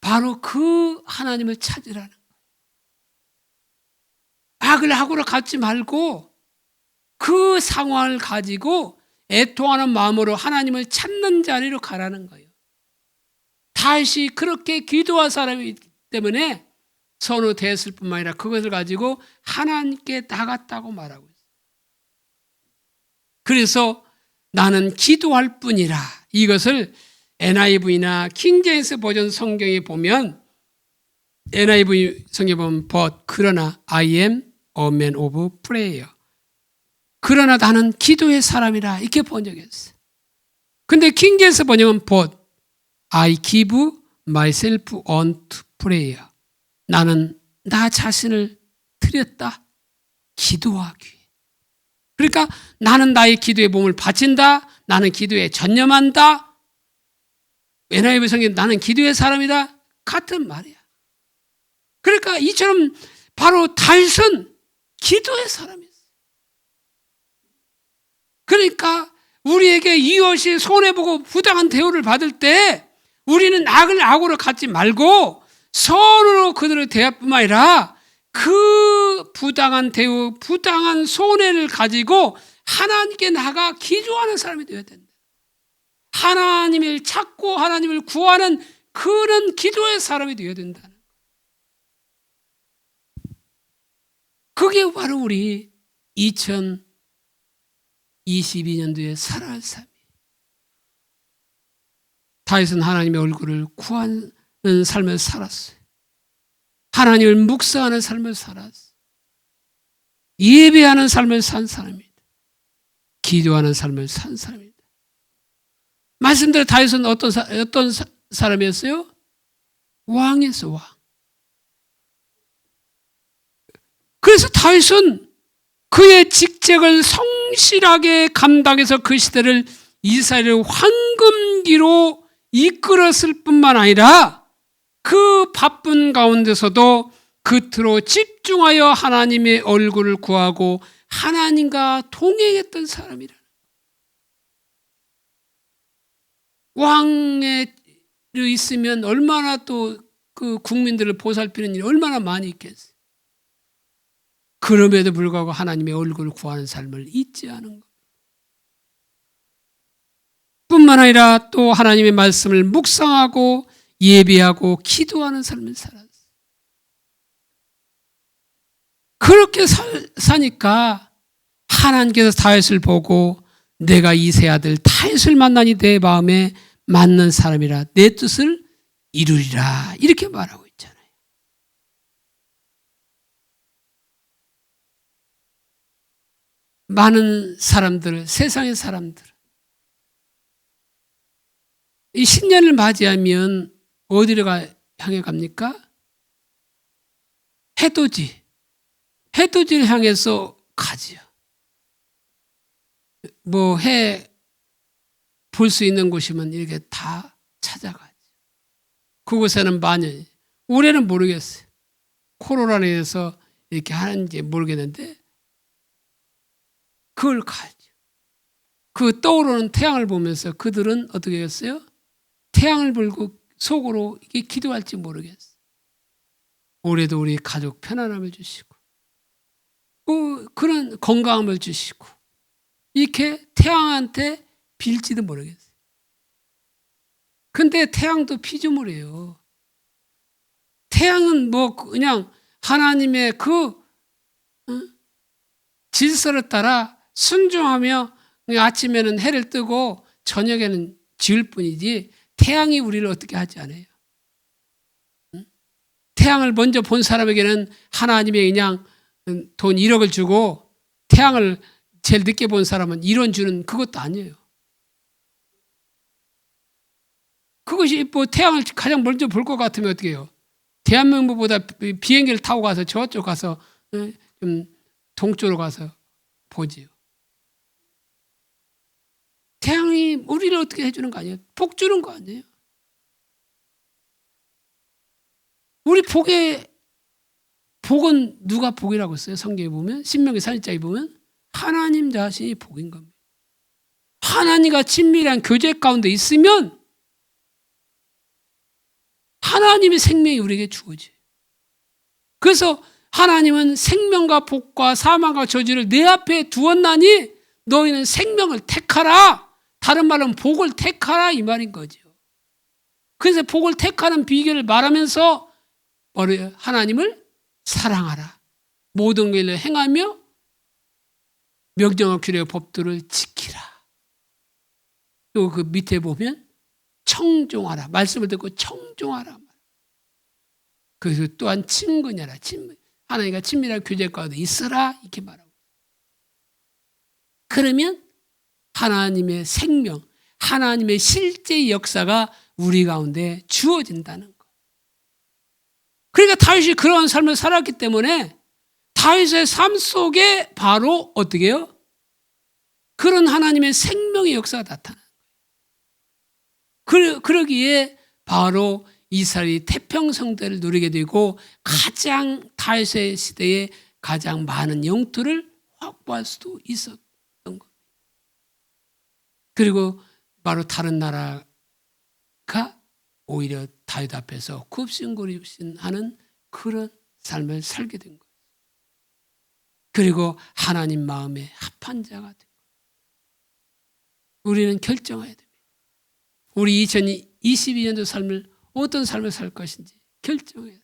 바로 그 하나님을 찾으라는 거예요. 악을 악으로 갚지 말고 그 상황을 가지고 애통하는 마음으로 하나님을 찾는 자리로 가라는 거예요. 다윗이 그렇게 기도한 사람이기 때문에 선호되었을 뿐만 아니라 그것을 가지고 하나님께 나갔다고 말하고 있어요. 그래서 나는 기도할 뿐이라, 이것을 NIV나 킹제임스 버전 성경에 보면, NIV 성경에 보면 but, 그러나 I am a man of prayer, 그러나 나는 기도의 사람이라 이렇게 번역했어요. 근데 킹제임스 번역은 but I give myself unto prayer, 나는 나 자신을 드렸다, 기도하기 위해. 그러니까 나는 나의 기도에 몸을 바친다, 나는 기도에 전념한다. NIV 성경 나는 기도의 사람이다, 같은 말이야. 그러니까 이처럼 바로 다윗은 기도의 사람이었어요. 그러니까 우리에게 이웃이 손해보고 부당한 대우를 받을 때 우리는 악을 악으로 갚지 말고 선으로 그들을 대할 뿐만 아니라 그 부당한 대우, 부당한 손해를 가지고 하나님께 나가 기도하는 사람이 되어야 된다. 하나님을 찾고 하나님을 구하는 그런 기도의 사람이 되어야 된다는 거예요. 그게 바로 우리 2022년도에 살아야 할 삶이에요. 다윗은 하나님의 얼굴을 구하는 삶을 살았어요. 하나님을 묵상하는 삶을 살았어요. 예배하는 삶을 산 사람입니다. 기도하는 삶을 산 사람입니다. 말씀대로 다윗은 어떤 사람이었어요? 왕이었어요, 왕. 그래서 다윗은 그의 직책을 성실하게 감당해서 그 시대를 이스라엘의 황금기로 이끌었을 뿐만 아니라 그 바쁜 가운데서도 겉으로 집중하여 하나님의 얼굴을 구하고 하나님과 동행했던 사람이라. 왕에 있으면 얼마나 또 그 국민들을 보살피는 일이 얼마나 많이 있겠어요. 그럼에도 불구하고 하나님의 얼굴을 구하는 삶을 잊지 않은 것. 뿐만 아니라 또 하나님의 말씀을 묵상하고 예배하고 기도하는 삶을 살았어요. 그렇게 사니까 하나님께서 다윗을 보고 내가 이 세 아들 다윗을 만나니 내 마음에 맞는 사람이라 내 뜻을 이루리라 이렇게 말하고 있잖아요. 많은 사람들, 세상의 사람들 이 신년을 맞이하면 어디로 향해 갑니까? 해돋이를 향해서 가지요. 뭐 해 볼 수 있는 곳이면 이렇게 다 찾아가죠. 그곳에는 많이 올해는 모르겠어요. 코로나로 인해서 이렇게 하는지 모르겠는데 그걸 가죠. 그 떠오르는 태양을 보면서 그들은 어떻게 했어요? 태양을 보고 속으로 이게 기도할지 모르겠어요. 올해도 우리 가족 편안함을 주시고 그런 건강함을 주시고 이렇게 태양한테 빌지도 모르겠어요. 근데 태양도 피조물이에요. 태양은 뭐 그냥 하나님의 그 질서를 따라 순종하며 아침에는 해를 뜨고 저녁에는 지을 뿐이지 태양이 우리를 어떻게 하지 않아요. 태양을 먼저 본 사람에게는 하나님의 그냥 돈 1억을 주고 태양을 제일 늦게 본 사람은 1원 주는 그것도 아니에요. 그것이 뭐 태양을 가장 먼저 볼 것 같으면 어떻게 해요? 대한민국보다 비행기를 타고 가서 저쪽 가서 좀 동쪽으로 가서 보지요. 태양이 우리를 어떻게 해주는 거 아니에요? 복 주는 거 아니에요? 우리 복은 누가 복이라고 써요? 성경에 보면 신명기 4장에 보면 하나님 자신이 복인 겁니다. 하나님과 친밀한 교제 가운데 있으면 하나님의 생명이 우리에게 주어져요. 그래서 하나님은 생명과 복과 사망과 저주를 내 앞에 두었나니 너희는 생명을 택하라. 다른 말은 복을 택하라 이 말인 거죠. 그래서 복을 택하는 비결을 말하면서 하나님을 사랑하라. 모든 일을 행하며 명령과 규례와 법도를 지키라. 또 그 밑에 보면 청종하라. 말씀을 듣고 청종하라. 그래서 또한 친근하라. 하나님과 친밀한 교제 가운데 있어라. 이렇게 말하고. 그러면 하나님의 생명, 하나님의 실제의 역사가 우리 가운데 주어진다는 것. 그러니까 다윗이 그런 삶을 살았기 때문에 다윗의 삶 속에 바로 어떻게 해요? 그런 하나님의 생명의 역사가 나타나는 거예요. 그러기에 바로 이스라엘이 태평성대를 누리게 되고 가장 다윗의 시대에 가장 많은 영토를 확보할 수도 있었던 겁니다. 그리고 바로 다른 나라가 오히려 다윗 앞에서 굽신거립신하는 그런 삶을 살게 된 거예요. 그리고 하나님 마음에 합한 자가 된 거예요. 우리는 결정해야 됩니다. 우리 2022년도 삶을 어떤 삶을 살 것인지 결정해야 돼요.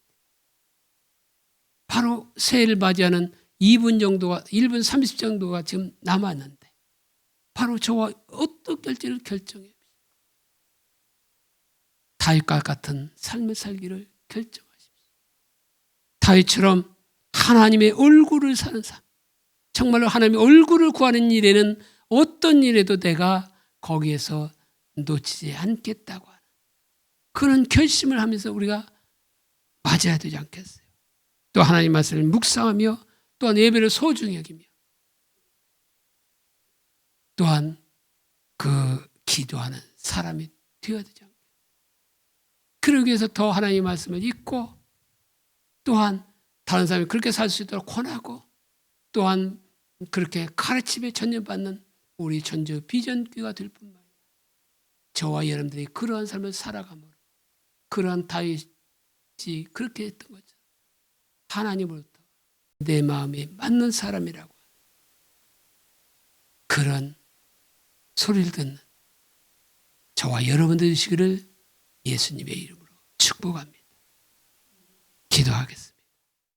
바로 새해를 맞이하는 1분 30 정도가 지금 남았는데 바로 저와 어떻게 할지를 결정해야 됩니다. 다윗과 같은 삶을 살기를 결정하십시오. 다윗처럼 하나님의 얼굴을 사는 삶, 정말로 하나님의 얼굴을 구하는 일에는 어떤 일에도 내가 거기에서 놓치지 않겠다고 하는 그런 결심을 하면서 우리가 맞아야 되지 않겠어요? 또 하나님 말씀을 묵상하며 또한 예배를 소중히 여기며 또한 그 기도하는 사람이 되어야 되지 않겠어요? 그러기 위해서 더 하나님의 말씀을 읽고 또한 다른 사람이 그렇게 살 수 있도록 권하고 또한 그렇게 가르침에 전념받는 우리 전주 비전교회가 될 뿐만 아니라 저와 여러분들이 그러한 삶을 살아감으로 그러한 다윗이 그렇게 했던 거죠. 하나님으로부터 내 마음에 맞는 사람이라고 그런 소리를 듣는 저와 여러분들 되시기를 예수님의 이름으로 축복합니다. 기도하겠습니다.